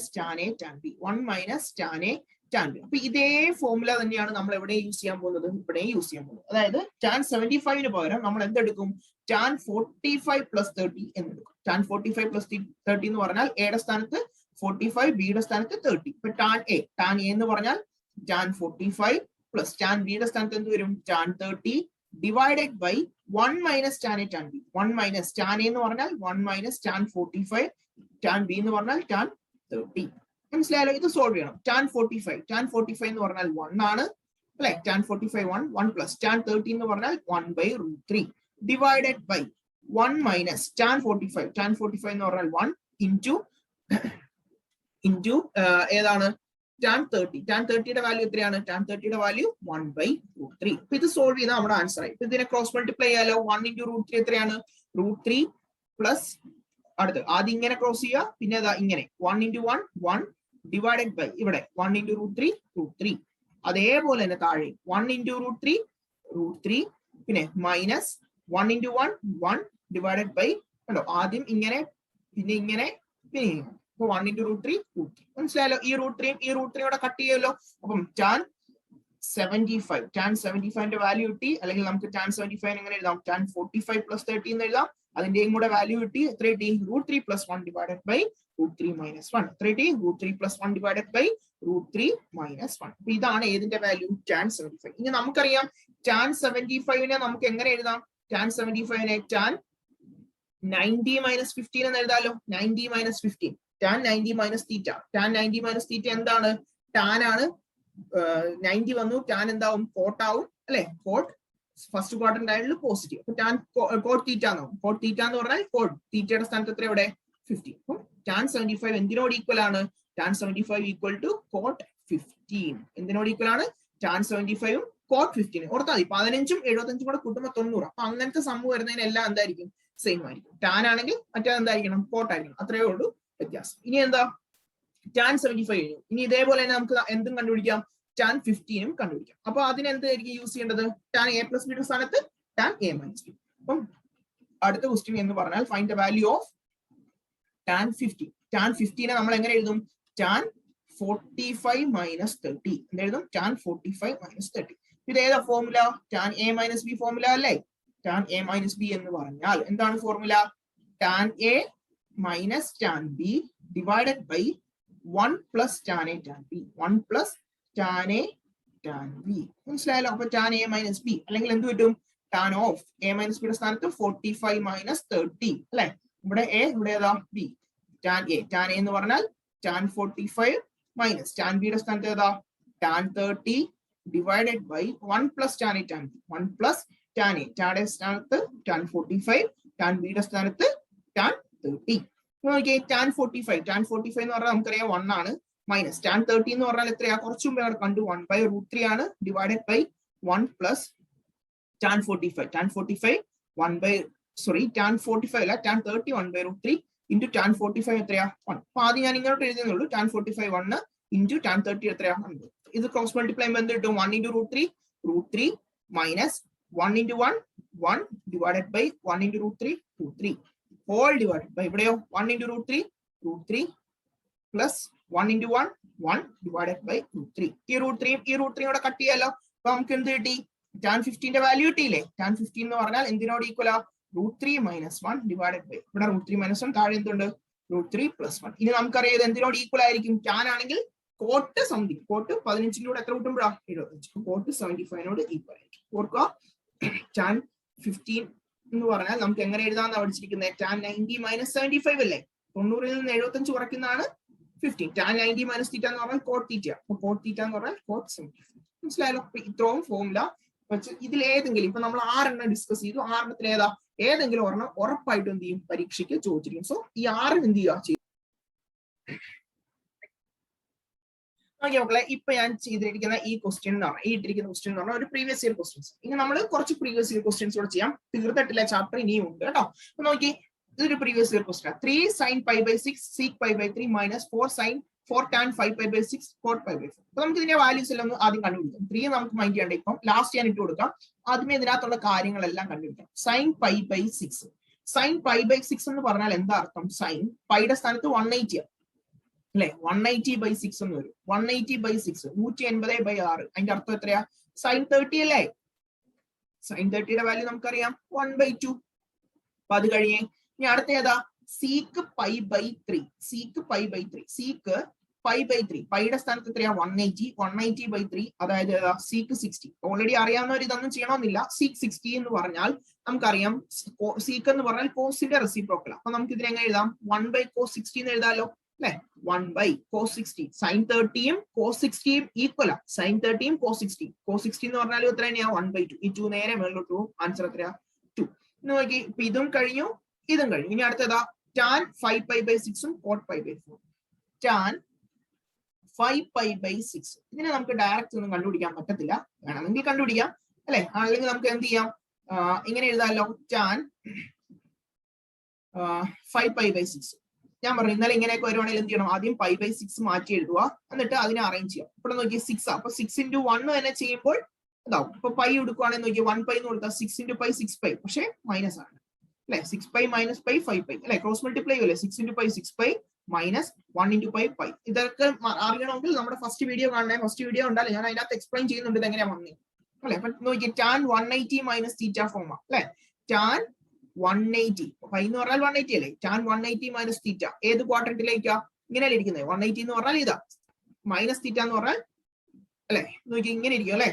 - tan a tan b. 1 - tan a tan b. അപ്പൊ ഇതേ ഫോർമുല തന്നെയാണ് നമ്മൾ എവിടെ യൂസ് ചെയ്യാൻ പോകുന്നത്? ഇവിടെ യൂസ് ചെയ്യാൻ പോകുന്നത്. അതായത് tan 75ന് പകരം നമ്മൾ എന്തെടുക്കും? tan 45 + 30 എന്നെടുക്കും. tan 45 + 30 എന്ന് പറഞ്ഞാൽ എയുടെ സ്ഥാനത്ത് 45, ബിയുടെ സ്ഥാനത്ത് 30. ഇപ്പൊ tan a എന്ന് പറഞ്ഞാൽ tan 45 പ്ലസ് tan ബിയുടെ സ്ഥാനത്ത് എന്ത് വരും? tan 30 divided by 1 - tan a tan b. 1 - tan a എന്ന് പറഞ്ഞാൽ 1 - tan 45, tan b എന്ന് പറഞ്ഞാൽ tan 30. മനസ്സിലായാലോ? ഇത് സോൾവ് ചെയ്യണം. tan 45 എന്ന് പറഞ്ഞാൽ 1 ആണ് അല്ലെ? tan 45 1 പ്ലസ് tan 30 എന്ന് പറഞ്ഞാൽ 1/√3 ഡിവൈഡഡ് ബൈ 1 - tan 45 എന്ന് പറഞ്ഞാൽ 1 ഇൻറ്റു ഏതാണ്? tan 30. tan 30യുടെ വാല്യൂ എത്രയാണ്? tan 30യുടെ വാല്യൂ 1/√3. അപ്പൊ ഇത് സോൾവ് ചെയ്താൽ നമ്മുടെ ആൻസർ ആയി. ഇതിനെ ക്രോസ് മൾട്ടിപ്ലൈ ചെയ്യാലോ. 1 × √3 എത്രയാണ്? √3 പ്ലസ് അടുത്ത് ആദ്യം ഇങ്ങനെ ക്രോസ് ചെയ്യുക, പിന്നെ അതാ ഇങ്ങനെ 1 × 1 1 ഡിവൈഡഡ് ബൈ ഇവിടെ 1 × √3 അതേപോലെ തന്നെ താഴെ 1 × √3 പിന്നെ മൈനസ് 1 × 1 1 ഡിവൈഡഡ് ബൈ കണ്ടോ? ആദ്യം ഇങ്ങനെ പിന്നെ ഇങ്ങനെ പിന്നെ ഇങ്ങനെ. 1 × √3 മനസ്സിലായല്ലോ? ഈ √3 കട്ട് ചെയ്യുമല്ലോ. അപ്പം tan 75ന്റെ വാല്യൂ കിട്ടി. അല്ലെങ്കിൽ നമുക്ക് tan 75 എങ്ങനെ എഴുതാം? tan 45 + 30 എന്ന് എഴുതാം. അതിന്റെയും കൂടെ വാല്യൂ കിട്ടി. എത്ര കിട്ടി? √3 + 1 ഡിവൈഡഡ് ബൈ √3 - 1. എത്ര കിട്ടി? √3 + 1 ഡിവൈഡഡ് ബൈ √3 - 1. അപ്പൊ ഇതാണ് ഏതിന്റെ വാല്യൂ? tan 75. ഇനി നമുക്കറിയാം tan 75നെ നമുക്ക് എങ്ങനെ എഴുതാം? tan 75നെ tan 90 - 15 എന്ന് എഴുതാലോ. 90 - 15 tan 90 - θ. tan 90 - θ എന്താണ്? tan ആണ്. 90 വന്നു, tan എന്താവും? കോട്ട് ആവും അല്ലെ? കോട്ട് ഫസ്റ്റ് ക്വാഡ്രന്റ് ആയിട്ടുള്ള പോസിറ്റീവ്. അപ്പൊ tan cot θ എന്നാവും. cot θ എന്ന് പറഞ്ഞാൽ cot θയുടെ സ്ഥാനത്ത് എത്ര? ഇവിടെ 50. tan 75 എന്തിനോട് ഈക്വൽ ആണ്? tan 75 = cot 15. എന്തിനോട് ഈക്വൽ ആണ്? tan 75 cot 15. ഓർത്താൽ മതി 15ഉം 75ഉം കൂടെ കൂട്ടുമ്പോൾ 90. അപ്പൊ അങ്ങനത്തെ സം വരുന്നതിനെല്ലാം എന്തായിരിക്കും? സെയിം ആയിരിക്കും. ടാൻ ആണെങ്കിൽ മറ്റേ എന്തായിരിക്കണം? കോട്ട് ആയിരിക്കണം. അത്രയേ ഉള്ളൂ വ്യത്യാസം. ഇനി എന്താ? tan 75 കഴിഞ്ഞു. ഇനി ഇതേപോലെ തന്നെ നമുക്ക് എന്തും കണ്ടുപിടിക്കാം? tan 15ഉം കണ്ടുപിടിക്കാം. അപ്പൊ അതിന് എന്തായിരിക്കും യൂസ് ചെയ്യേണ്ടത്? tan a plus b സ്ഥാനത്ത് tan a minus b. അപ്പം അടുത്ത ക്വസ്റ്റ്യൻ എന്ന് പറഞ്ഞാൽ find the value of tan 15. tan 15 നമ്മൾ എങ്ങനെ എഴുതും? tan 45 minus 30. എന്തെഴുതും? tan 45 minus 30. ഇത് ഏതാ formula? tan a minus b formula അല്ലേ? tan a minus b എന്ന് പറഞ്ഞാൽ എന്താണ് formula? tan a minus tan b divided by 1 plus tan a tan b. 1 plus tan a tan b. മനസ്സിലായല്ലോ? അപ്പൊ tan a minus b അല്ലെങ്കിൽ എന്ത് കിട്ടും? tan of a minus b യുടെ സ്ഥാനത്ത് 45 minus 30 അല്ലെ? ഇവിടെ a, ഇവിടെ ഏതാ? b. tan a എന്ന് പറഞ്ഞാൽ tan 45 minus tan b യുടെ സ്ഥാനത്ത് ഏതാ? tan 30 divided by 1 plus tan a tan b. 1 plus tan a യുടെ സ്ഥാനത്ത് tan 45, tan b യുടെ സ്ഥാനത്ത് tan 30. നോക്കിയേ tan 45 എന്ന് പറഞ്ഞാൽ നമുക്കറിയാം 1 ആണ്. മൈനസ് tan 30 എന്ന് പറഞ്ഞാൽ എത്രയാ? കുറച്ചു മുമ്പ് അവിടെ കണ്ടു 1/√3 ആണ്. Divided by 1 plus tan 45 tan 30 1/√3 into tan 45 എത്രയാ? 1. അപ്പൊ ആദ്യം ഞാൻ ഇങ്ങോട്ട് എഴുതുന്നുള്ളൂ. tan 45 1 into tan 30 എത്രയാ? 100. ഇത് ക്രോസ് മൾട്ടിപ്ലൈ ചെയ്യുമ്പോൾ എന്ത് കിട്ടും? 1 into √3 minus 1 into 1 divided by 1 into √3 whole divided by ഇവിടെയോ 1 into √3 plus 1 into 1 divided by √3. ഈ √3 കൂടെ കട്ട് ചെയ്യാലോ. അപ്പൊ നമുക്ക് എന്ത് കിട്ടി? tan 15ന്റെ വാല്യൂ കിട്ടിയില്ലേ? tan 15 എന്ന് പറഞ്ഞാൽ എന്തിനോട് ഈക്വലാ? √3 minus 1 divided by ഇവിടെ √3 minus 1 താഴെ എന്തുണ്ട്? √3 plus 1. ഇനി നമുക്കറിയാം ഇത് എന്തിനോട് ഈക്വൽ ആയിരിക്കും? tan ആണെങ്കിൽ കോട്ട് സംതിങ്, കോട്ട് 15ന്റെ കൂടെ എത്ര കൂട്ടുമ്പോഴാ? 75. കോട്ട് 75നോട് ഈക്വൽ ആയിരിക്കും. ഓർക്കുക tan 15 എന്ന് പറഞ്ഞാൽ നമുക്ക് എങ്ങനെ എഴുതാന്നാ പഠിച്ചിരിക്കുന്നത്? tan 90 minus 75 അല്ലേ? 90ൽ നിന്ന് 75 കുറയ്ക്കുന്നതാണ് 15. tan 90 minus θ എന്ന് പറഞ്ഞാൽ cot θ. അപ്പൊ cot θ എന്ന് പറഞ്ഞാൽ cot 75. മനസ്സിലായല്ലോ? ഇത്രയും ഫോർമുല വെച്ച് ഇതിൽ ഏതെങ്കിലും ഇപ്പൊ നമ്മൾ 6 ഡിസ്കസ് ചെയ്തു. 6 ഏതാ? ഏതെങ്കിലും ഒരെണ്ണം ഉറപ്പായിട്ടും എന്ത് ചെയ്യും? പരീക്ഷയ്ക്ക് ചോദിച്ചിരിക്കും. സോ ഈ 6 എന്ത് ചെയ്യുക? മക്കളെ ഇപ്പൊ ഞാൻ ചെയ്തിരിക്കുന്ന ഈ ക്വസ്റ്റ്യൻ എന്ന് പറഞ്ഞാൽ ഇട്ടിരിക്കുന്ന ക്വസ്റ്റ്യൻ എന്ന് പറഞ്ഞാൽ ഒരു പ്രീവിയസ് ഇയർ ക്വസ്റ്റ്യൻസ്. ഇനി നമ്മൾ കുറച്ച് പ്രീവിയസ് ഇയർ ക്വസ്റ്റ്യൻസ് കൂടെ ചെയ്യാം. തീർത്തിട്ടില്ല ചാപ്റ്റർ ഇനിയും ഉണ്ട് കേട്ടോ. അപ്പൊ നോക്കി, ഇതൊരു previous year question. 3 sin π/6 sec π/3 minus 4 tan 5π/6 cot π/4. അപ്പൊ നമുക്ക് ഇതിന്റെ വാല്യൂസ് എല്ലാം ഒന്ന് ആദ്യം കണ്ടുപിടിക്കാം. 3 നമുക്ക് മൈൻഡ് ചെയ്യണ്ട. ഇപ്പം ലാസ്റ്റ് ഞാൻ ഇട്ട് കൊടുക്കാം. ആദ്യമേ ഇതിനകത്തുള്ള കാര്യങ്ങളെല്ലാം കണ്ടുപിടിക്കാം. sin π/6 എന്ന് പറഞ്ഞാൽ എന്താ അർത്ഥം? sin പൈയുടെ സ്ഥാനത്ത് 180 അല്ലെ? 180/6 എന്ന് വരും. 180/6 180/6. അതിന്റെ അർത്ഥം എത്രയാ? sin 30 അല്ലേ? sin 30യുടെ വാല്യൂ നമുക്കറിയാം 1/2. അപ്പൊ അത് കഴിഞ്ഞേ ഇനി അടുത്ത ഏതാ? sec π/3. sec π/3 പൈയുടെ സ്ഥാനത്ത് എത്രയാ? 180/3. അതായത് ഏതാ? sec 60. ഓൾറെഡി അറിയാവുന്നവർ ഇതൊന്നും ചെയ്യണമെന്നില്ല. sec 60 എന്ന് പറഞ്ഞാൽ നമുക്കറിയാം sec എന്ന് പറഞ്ഞാൽ cosന്റെ റെസിപ്രോക്കൽ. അപ്പൊ നമുക്ക് ഇതിനെ എങ്ങനെ എഴുതാം? 1/cos 60 എന്ന് എഴുതാലോ അല്ലെ? 1/cos 60. sin 30യും cos 60യും ഈക്വലാ. sin 30യും cos 60. cos 60 എന്ന് പറഞ്ഞാൽ എത്ര തന്നെയാ? 1/2. ഈ 2 നേരെ മേളിലോട്ട് പോകും. ആൻസർ എത്രയാ? 2. നോക്കി, ഇപ്പൊ ഇതും കഴിഞ്ഞു, ഇതും കഴിഞ്ഞു. ഇനി അടുത്തതാ tan 5π/6 cot π/4. tan 5π/6 ഇതിനെ നമുക്ക് ഡയറക്റ്റ് ഒന്നും കണ്ടുപിടിക്കാൻ പറ്റത്തില്ല. വേണമെങ്കിൽ കണ്ടുപിടിക്കാം അല്ലെ? അല്ലെങ്കിൽ നമുക്ക് എന്ത് ചെയ്യാം? ഇങ്ങനെ എഴുതാമല്ലോ. tan 5π/6. ഞാൻ പറഞ്ഞു ഇന്നലെ ഇങ്ങനെയൊക്കെ വരുവാണെങ്കിൽ എന്ത് ചെയ്യണം? ആദ്യം π/6 മാറ്റി എഴുതുക, എന്നിട്ട് അതിനെ അറേഞ്ച് ചെയ്യാം. ഇവിടെ നോക്കി 6 അപ്പൊ 6 into 1 തന്നെ ചെയ്യുമ്പോൾ ഇതാവും. ഇപ്പൊ പൈ എടുക്കുവാണെങ്കിൽ നോക്കി 1π എന്ന് കൊടുത്താൽ 6 into π 6π. പക്ഷെ മൈനസ് ആണ് അല്ലെ? 6π minus π 5π അല്ലെ? ക്രോസ് മൾട്ടിപ്ലൈ അല്ലേ? 6 into π 6π minus 1 into π. ഇതൊക്കെ അറിയണമെങ്കിൽ നമ്മുടെ ഫസ്റ്റ് വീഡിയോ കാണണേ. ഫസ്റ്റ് വീഡിയോ ഉണ്ടാവില്ല, ഞാൻ അതിനകത്ത് എക്സ്പ്ലെയിൻ ചെയ്യുന്നുണ്ട് ഇത് എങ്ങനെയാ വന്നത് അല്ലെ? അപ്പൊ നോക്കി tan 180 minus θ ഫോം അല്ലെ? tan 180 പൈ എന്ന് പറഞ്ഞാൽ 180 അല്ലേ? tan 180 minus θ ഏത് ക്വാഡ്രന്റിലേക്കാ? ഇങ്ങനെയല്ലേ ഇരിക്കുന്നത്? 180 എന്ന് പറഞ്ഞാൽ ഇതാ, മൈനസ് θ എന്ന് പറഞ്ഞാൽ അല്ലെ? നോക്കി ഇങ്ങനെ ഇരിക്കും അല്ലെ?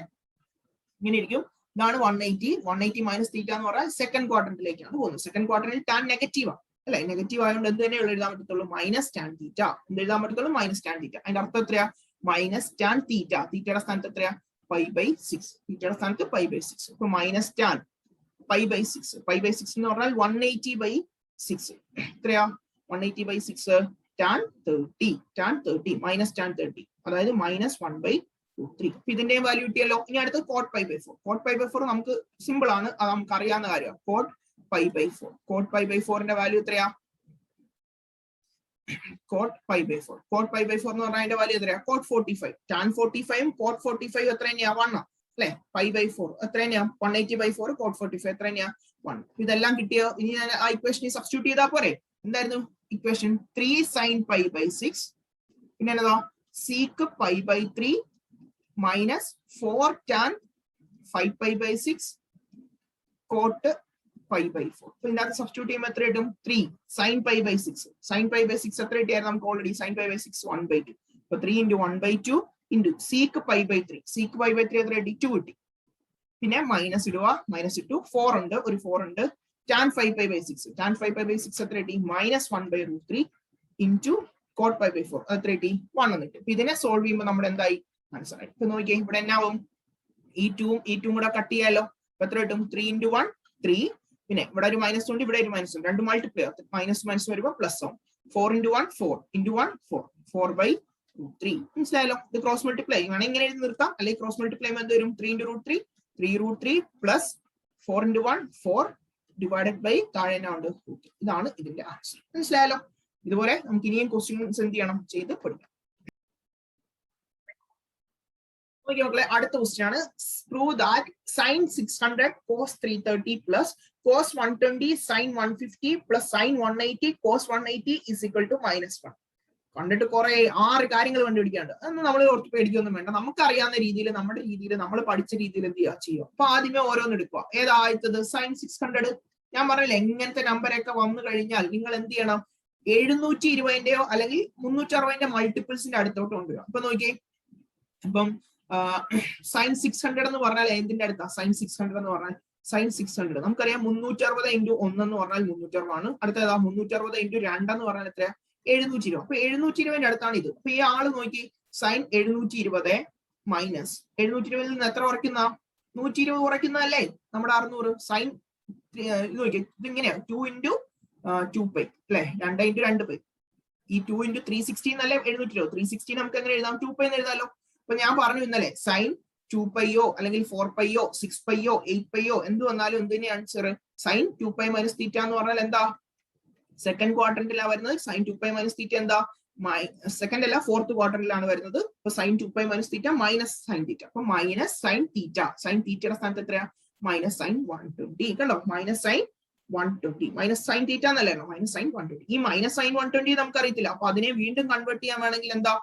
ഇങ്ങനെ ഇരിക്കും. ഇതാണ് 180 മൈനസ് θ എന്ന് പറഞ്ഞാൽ സെക്കൻഡ് ക്വാഡ്രന്റിലേക്കാണ് പോകുന്നത്. സെക്കൻഡ് ക്വാഡ്രന്റിൽ tan നെഗറ്റീവ് ആണ് അല്ലെ? നെഗറ്റീവ് ആയതുകൊണ്ട് എന്ത് തന്നെ എഴുതാൻ പറ്റത്തുള്ളൂ? Minus tan θ. എന്ത് എഴുതാൻ പറ്റത്തുള്ളൂ? Minus tan θ. അതിന്റെ അർത്ഥം എത്രയാ? Minus tan θ. θയുടെ സ്ഥാനത്ത് എത്രയാ? π/6. θയുടെ സ്ഥാനത്ത് π/6. അപ്പൊ മൈനസ് tan π/6. π/6 എന്ന് പറഞ്ഞാൽ 180/6 എത്രയാ? 180/6 tan 30 മൈനസ് tan 30. അതായത് -1/√3. അപ്പൊ ഇതിന്റെയും വാല്യൂ കിട്ടിയല്ലോ. ഇനി അടുത്ത് cot π/4. cot π/4 നമുക്ക് സിമ്പിൾ ആണ്, അത് നമുക്ക് അറിയാവുന്ന കാര്യമാണ്. cot π/4. cot π/4ന്റെ വാല്യൂ എത്രയാ? cot π/4. cot π/4 എന്ന് പറഞ്ഞാൽ അതിന്റെ വാല്യൂ എത്രയാ? cot 45. tan 45 cot 45 എത്ര തന്നെയാ? 1 അല്ലെ? π/4 എത്ര തന്നെയാ? 180/4 cot 45 എത്ര തന്നെയാ? 1. ഇതെല്ലാം കിട്ടിയോ? ഇനി ഞാൻ ആ ഇക്വേഷനിൽ സബ്സ്റ്റിറ്റ്യൂട്ട് ചെയ്താൽ പോരെ? എന്തായിരുന്നു ഇക്വേഷൻ? 3 sin π/6 പിന്നെ എന്നതാ? sec π/3 minus 4 tan 5π/6 cot π/4. അപ്പൊ ഇതിനകത്ത് സബ്സ്റ്റിറ്റ്യൂട്ട് ചെയ്യുമ്പോൾ എത്ര കിട്ടും? 3 sin π/6. sin π/6 എത്ര കിട്ടിയായിരുന്നു നമുക്ക് ഓൾറെഡി? sin π/6 1/2. അപ്പൊ 3 × 1/2 into sec π/3. sec π/3 എത്ര കിട്ടി? 2 കിട്ടി. പിന്നെ മൈനസ് ഇടുക, മൈനസ് ഇട്ടു. 4 ഉണ്ട്, ഒരു 4 ഉണ്ട്. tan 5π/6. tan 5π/6 എത്ര കിട്ടി? -1/√3 into cot π/4 എത്ര കിട്ടി? 1 എന്ന് കിട്ടി. ഇതിനെ സോൾവ് ചെയ്യുമ്പോൾ നമ്മുടെ എന്തായി? ആൻസർ ആയി. ഇപ്പൊ നോക്കിയേ, ഇവിടെ എന്നാവും? ഈ 2 കൂടെ കട്ട് ചെയ്യാലോ. എത്ര കിട്ടും? 3 × 1 3. പിന്നെ ഇവിടെ ഒരു മൈനസ് ഉണ്ട്, ഇവിടെ ഒരു മൈനസ് ഉണ്ട്. രണ്ട് മൾട്ടിപ്ലൈ മൈനസ് വരുമ്പോൾ പ്ലസ് ആവും. 4 × 1 4 × 1 4 4/√3. മനസ്സിലായല്ലോ? ഇത് ക്രോസ് മൾട്ടിപ്ലൈ വേണമെങ്കിൽ ഇങ്ങനെ എഴുതി നിർത്താം, അല്ലെങ്കിൽ ക്രോസ് മൾട്ടിപ്ലൈ എന്ത് വരും? 3 × √3 3√3 പ്ലസ് 4 × 1 4 ഡിവൈഡഡ് ബൈ താഴെ ഉണ്ട്. ഇതാണ് ഇതിന്റെ ആൻസർ. മനസ്സിലായല്ലോ? ഇതുപോലെ നമുക്ക് ഇനിയും ക്വസ്റ്റ്യൻസ് എന്ത് ചെയ്യണം? ചെയ്ത് പഠിക്കാം. ഓക്കെ മക്കളെ, അടുത്ത ക്വസ്റ്റ്യൻ ആണ്. Prove that sin 600 cos 330 plus cos 120 sin 150 plus sin 180 cos 180 is equal to -1. കണ്ടിട്ട് കുറെ 6 കാര്യങ്ങൾ കണ്ടുപിടിക്കാണ്ട്. അതൊന്നും നമ്മൾ ഓർത്ത് പേടിക്കൊന്നും വേണ്ട. നമുക്കറിയാവുന്ന രീതിയിൽ, നമ്മുടെ രീതിയിൽ, നമ്മൾ പഠിച്ച രീതിയിൽ എന്ത് ചെയ്യുക? അപ്പൊ ആദ്യമേ ഓരോന്ന് എടുക്കുക. ഏതായത്? sin 600. ഞാൻ പറഞ്ഞില്ല, എങ്ങനത്തെ നമ്പറൊക്കെ വന്നു കഴിഞ്ഞാൽ നിങ്ങൾ എന്ത് ചെയ്യണം? 720ന്റെയോ അല്ലെങ്കിൽ 360ന്റെ മൾട്ടിപ്പിൾസിന്റെ അടുത്തോട്ട് കൊണ്ടുവരിക. അപ്പൊ നോക്കിയേ, ഇപ്പം sin 600 എന്ന് പറഞ്ഞാൽ എന്തിന്റെ അടുത്താ? sin 600 എന്ന് പറഞ്ഞാൽ sin 600 നമുക്കറിയാം 360 × 1 എന്ന് പറഞ്ഞാൽ 360 ആണ്. അടുത്തതാ 360 × 2 എന്ന് പറഞ്ഞാൽ എത്രയാ? 720. അപ്പൊ 720ന്റെ അടുത്താണ് ഇത്. അപ്പൊ ഈ ആള് നോക്കി, sin 720 മൈനസ് 720 നിന്ന് എത്ര കുറയ്ക്കുന്ന? 120 കുറയ്ക്കുന്നതല്ലേ നമ്മുടെ 600. sin നോക്കി, ഇതിങ്ങനെയാ 2 × 2π അല്ലെ? 2 × 2π. ഈ 2 × 360 എന്നല്ലേ 720. 360 നമുക്ക് എങ്ങനെ എഴുതാം? 2π എന്ന് എഴുതാലോ. അപ്പൊ ഞാൻ പറഞ്ഞു ഇന്നലെ, സൈൻ 2πയോ അല്ലെങ്കിൽ 4πയോ 6πയോ 8πയോ എന്ത് വന്നാലും എന്തിന്റെ ആൻസർ? സൈൻ 2π - θ എന്ന് പറഞ്ഞാൽ എന്താ? സെക്കൻഡ് ക്വാഡ്രന്റിലാണ് വരുന്നത്. സൈൻ 2π - θ എന്താ? സെക്കൻഡ് അല്ല, ഫോർത്ത് ക്വാർട്ടറിലാണ് വരുന്നത്. അപ്പൊ സൈൻ 2π - θ മൈനസ് സൈൻ θ. അപ്പൊ മൈനസ് സൈൻ θ. സൈൻ θയുടെ സ്ഥാനത്ത് എത്രയാ? Minus sine 120. കണ്ടോ? Minus sine 120. മൈനസ് സൈൻ θ എന്നല്ലോ, മൈനസ് സൈൻ 120. ഈ മൈനസ് സൈൻ 120 നമുക്ക് അറിയത്തില്ല. അപ്പൊ അതിനെ വീണ്ടും കൺവേർട്ട് ചെയ്യാൻ വേണമെങ്കിൽ എന്താ?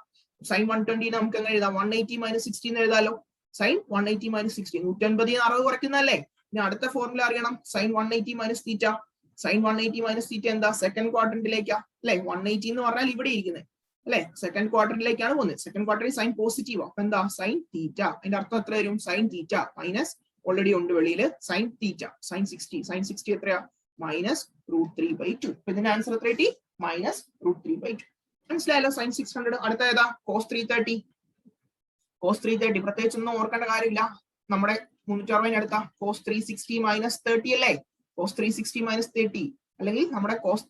സൈൻ 120 നമുക്ക് എങ്ങനെ എഴുതാം? 180 - 60 എന്ന് എഴുതാലോ. സൈൻ 180 - 60 180 60 കുറയ്ക്കുന്നതല്ലേ? ഇനി അടുത്ത ഫോർമുല അറിയണം. സൈൻ 180 - θ. സൈൻ 180 - θ എന്താ? സെക്കൻഡ് ക്വാഡ്രന്റിലേക്കാ അല്ലെ? 180 എന്ന് പറഞ്ഞാൽ ഇവിടെ ഇരിക്കുന്നത് അല്ലെ? സെക്കൻഡ് ക്വാഡ്രന്റിലേക്കാണ് പോകുന്നത്. സെക്കൻഡ് ക്വാഡ്രന്റിൽ സൈൻ പോസിറ്റീവ്. അപ്പൊ എന്താ? സൈൻ θ. അതിന്റെ അർത്ഥം എത്ര വരും? സൈൻ θ മൈനസ് ഓൾറെഡി ഉണ്ട് വെളിയിൽ സൈൻ θ. സൈൻ 60. സൈൻ 60 എത്രയാ? -√3/2. അപ്പൊ ഇതിന്റെ ആൻസർ എത്ര കിട്ടി? -√3/2. മനസ്സിലായല്ലോ? സൈൻ 600. അടുത്ത ഏതാ? cos 330. cos 330 പ്രത്യേകിച്ച് ഒന്നും ഓർക്കേണ്ട കാര്യമില്ല. നമ്മുടെ 360 അടുത്ത cos 360 - 30 അല്ലേ? cos 360 - 30 അല്ലെങ്കിൽ നമ്മുടെ cos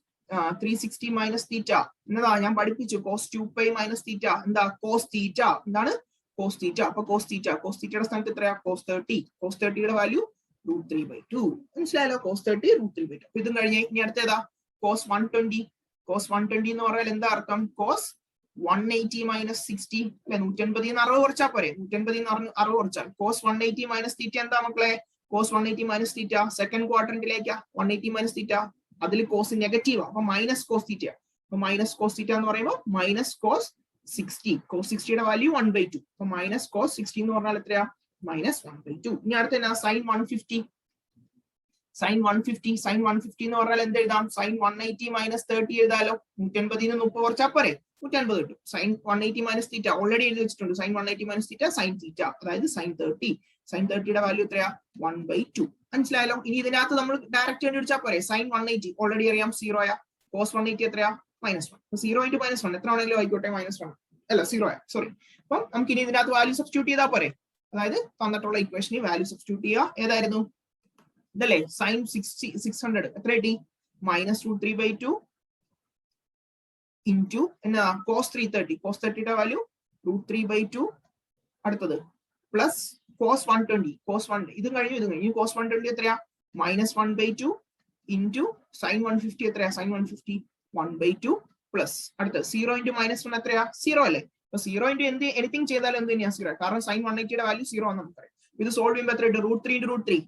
360 - θ എന്നതാ ഞാൻ പഠിപ്പിച്ചു. cos 2π - θ എന്താ? cos θ. എന്താണ്? cos θ. അപ്പൊ cos θയുടെ സ്ഥാനത്ത് എത്രയാ? cos 30. cos 30യുടെ വാല്യൂ √3/2. മനസ്സിലായല്ലോ? cos 30 √3/2. അപ്പൊ ഇതും കഴിഞ്ഞ് ഇനി അടുത്തേതാ? cos 120. cos 120 എന്ന് പറഞ്ഞാൽ എന്താ അർത്ഥം? cos 180 - 60 അല്ലെ? 180 ന്ന് 60 കുറച്ചാൽ പോരെ? 180 ന്ന് 60 കുറച്ചാൽ cos 180 - θ എന്താ മക്കളെ? cos 180 - θ second ക്വാഡ്രന്റിലേക്കാ. 180 - θ അതിൽ കോസ് നെഗറ്റീവാ. അപ്പൊ മൈനസ് കോസ് θ. അപ്പൊ മൈനസ് കോസ് θ എന്ന് പറയുമ്പോൾ മൈനസ് കോസ് 60. cos 60യുടെ വാല്യൂ 1/2. അപ്പൊ മൈനസ് കോസ് 60 എന്ന് പറഞ്ഞാൽ എത്രയാ? -1/2. ഇനി അടുത്ത എന്നാ? സൈൻ 150. സൈൻ 150. സൈൻ 150 എന്ന് പറഞ്ഞാൽ എന്ത് എഴുതാം? സൈൻ 180 - 30 എഴുതാലോ. 180 ന്ന് 30 കുറച്ചാൽ പോരെ? 180 കിട്ടും. സൈൻ 180 - θ ഓൾറെഡി എഴുതി വെച്ചിട്ടുണ്ട്. സൈൻ 180 - θ സൈൻ θ അതായത് സൈൻ 30. സൈൻ 30യുടെ വാല്യൂ എത്രയാ? 1/2. മനസ്സിലായല്ലോ? ഇനി ഇതിനകത്ത് നമ്മൾ ഡയറക്റ്റ് കണ്ടുപിടിച്ചാൽ പോരെ? സൈൻ 180 ഓൾറെഡി അറിയാം 0 cos 180 എത്രയാ? -1. 0 × -1 എത്ര ആണെങ്കിലും ആയിക്കോട്ടെ, -1 അല്ല 0 സോറി. അപ്പം നമുക്ക് ഇനി ഇതിനകത്ത് വാല്യൂ സബ്സ്റ്റിറ്റ്യൂട്ട് ചെയ്താൽ പോരെ? അതായത് തന്നിട്ടുള്ള ഇക്വേഷനിൽ വാല്യൂ സബ്സ്റ്റിറ്റ്യൂട്ട് ചെയ്യുക. ഏതായിരുന്നു? ഇതല്ലേ? സൈൻ 600 എത്ര കിട്ടി? -√3/2 ഇൻറ്റു എന്നാ? cos 330. cos 30യുടെ വാല്യൂ √3/2 അടുത്തത് പ്ലസ് cos 120 cos 1 ഇതും കഴിഞ്ഞു cos 120 എത്രയാ -1/2 ഇൻറ്റു sin 150 എത്രയാ sin 150 1/2 പ്ലസ് അടുത്ത് 0 × -1 എത്രയാ 0 അല്ലേ? അപ്പൊ 0 × എനിത്തിങ് ചെയ്താലും എന്ത് തന്നെയാ 0, കാരണം sin 180 വാല്യൂ 0 ആണെന്ന് നമുക്കറിയാം. ഇത് സോൾവ് ചെയ്യുമ്പോൾ എത്ര കിട്ടും? √3 × √3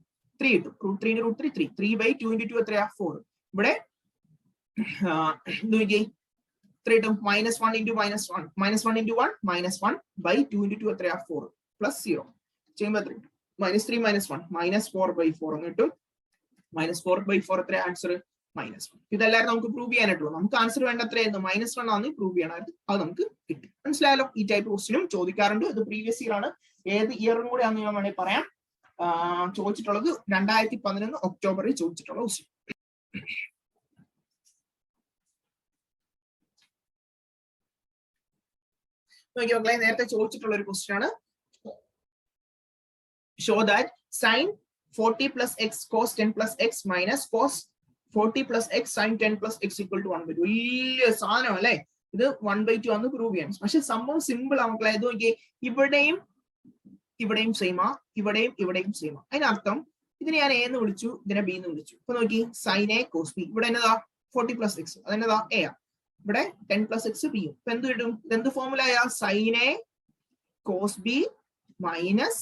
3 കിട്ടും. √3 × √3 3 3/2 × 2 എത്രയാ 4. ഇവിടെ നോക്കി 3 കിട്ടും. -1 × -1 -1 × 1 -1/2 × 2 എത്രയാ 4 പ്ലസ് 0 ചെയ്യുമ്പോൾ എത്ര കിട്ടും? -3 -1 -4/4 എന്ന് കിട്ടും. -4/4 എത്ര ആൻസർ? -1. ഇതെല്ലാവരും നമുക്ക് പ്രൂവ് ചെയ്യാനായിട്ടുള്ളൂ. നമുക്ക് ആൻസർ വേണ്ട എത്രയായിരുന്നു? -1 ആണ് പ്രൂവ് ചെയ്യാനായിട്ട്. അത് നമുക്ക് കിട്ടി. മനസ്സിലായാലോ? ഈ ടൈപ്പ് ക്വസ്റ്റിനും ചോദിക്കാറുണ്ട്. ഇത് പ്രീവിയസ് ഇയർ ആണ്. ഏത് ഇയറും കൂടെ ആണെന്ന് ഞാൻ വേണമെങ്കിൽ പറയാം. ചോദിച്ചിട്ടുള്ളത് 2011 ഒക്ടോബറിൽ ചോദിച്ചിട്ടുള്ള ക്വസ്റ്റ്യൻ. നോക്കിയ മക്കളെ, നേരത്തെ ചോദിച്ചിട്ടുള്ള ഒരു ക്വസ്റ്റ്യൻ ആണ്. Show that sin 40 + x cos 10 + x minus cos 40 + x sin 10 + x = 1/2. വലിയ സാധനം അല്ലേ ഇത്? 1/2 ആണെന്ന് പ്രൂവ് ചെയ്യാൻ. പക്ഷെ സംഭവം സിമ്പിൾ ആ മക്കളെ. ഇത് നോക്കിയേ, ഇവിടെയും സെയിമാ, ഇവിടെയും സെയിമാ. അതിനർത്ഥം ഇതിനെ ഞാൻ എന്ന് വിളിച്ചു, ഇതിനെ ബി എന്ന് വിളിച്ചു. ഇപ്പൊ നോക്കി sin a cos b. ഇവിടെ എന്നതാ 40 + x, അതെന്നതാ a ആ. ഇവിടെ 10 + x b. ഇപ്പൊ എന്ത് കിട്ടും? ഇതെന്ത് ഫോർമുലയാ? sin a cos b minus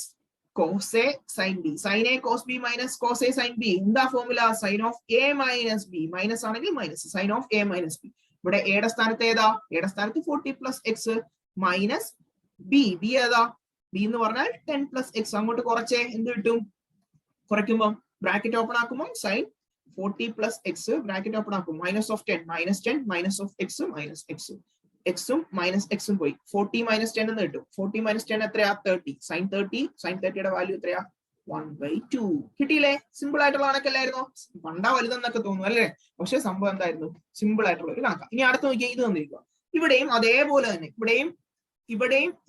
cos a sin b. sin a cos b minus cos a sin b. എന്താ formula? sin of a minus b. Minus ആണെങ്കിൽ minus sin of a minus b. ഇവിടെ a യുടെ സ്ഥാനത്ത് ഏതാ? a യുടെ സ്ഥാനത്ത് 40 + x minus b. b ഏതാ? b എന്ന് പറഞ്ഞാൽ 10 + x. അങ്ങോട്ട് കുറച്ചേ എന്ത് കിട്ടും? കുറയ്ക്കുമ്പോൾ ബ്രാക്കറ്റ് ഓപ്പൺ ആക്കുമ്പോൾ sin 40 + x ബ്രാക്കറ്റ് ഓപ്പൺ ആക്കും. -10 -10 - x -x. എക്സും -x പോയി. 40 - 10 എന്ന് കിട്ടും. 40 - 10 എത്രയാ? 30. sin 30യുടെ വാല്യൂ എത്രയാ? 1/2. കിട്ടിയില്ലേ? സിമ്പിൾ ആയിട്ടുള്ള കണക്കല്ലായിരുന്നോ? പണ്ടാ വലുതെന്നൊക്കെ തോന്നുന്നു അല്ലേ? പക്ഷെ സംഭവം എന്തായിരുന്നു? സിമ്പിൾ ആയിട്ടുള്ള ഒരു കണക്കാണ്. ഇനി അടുത്ത് നോക്കിയാൽ ഇത് തന്നിരിക്കുക. ഇവിടെയും അതേപോലെ തന്നെ,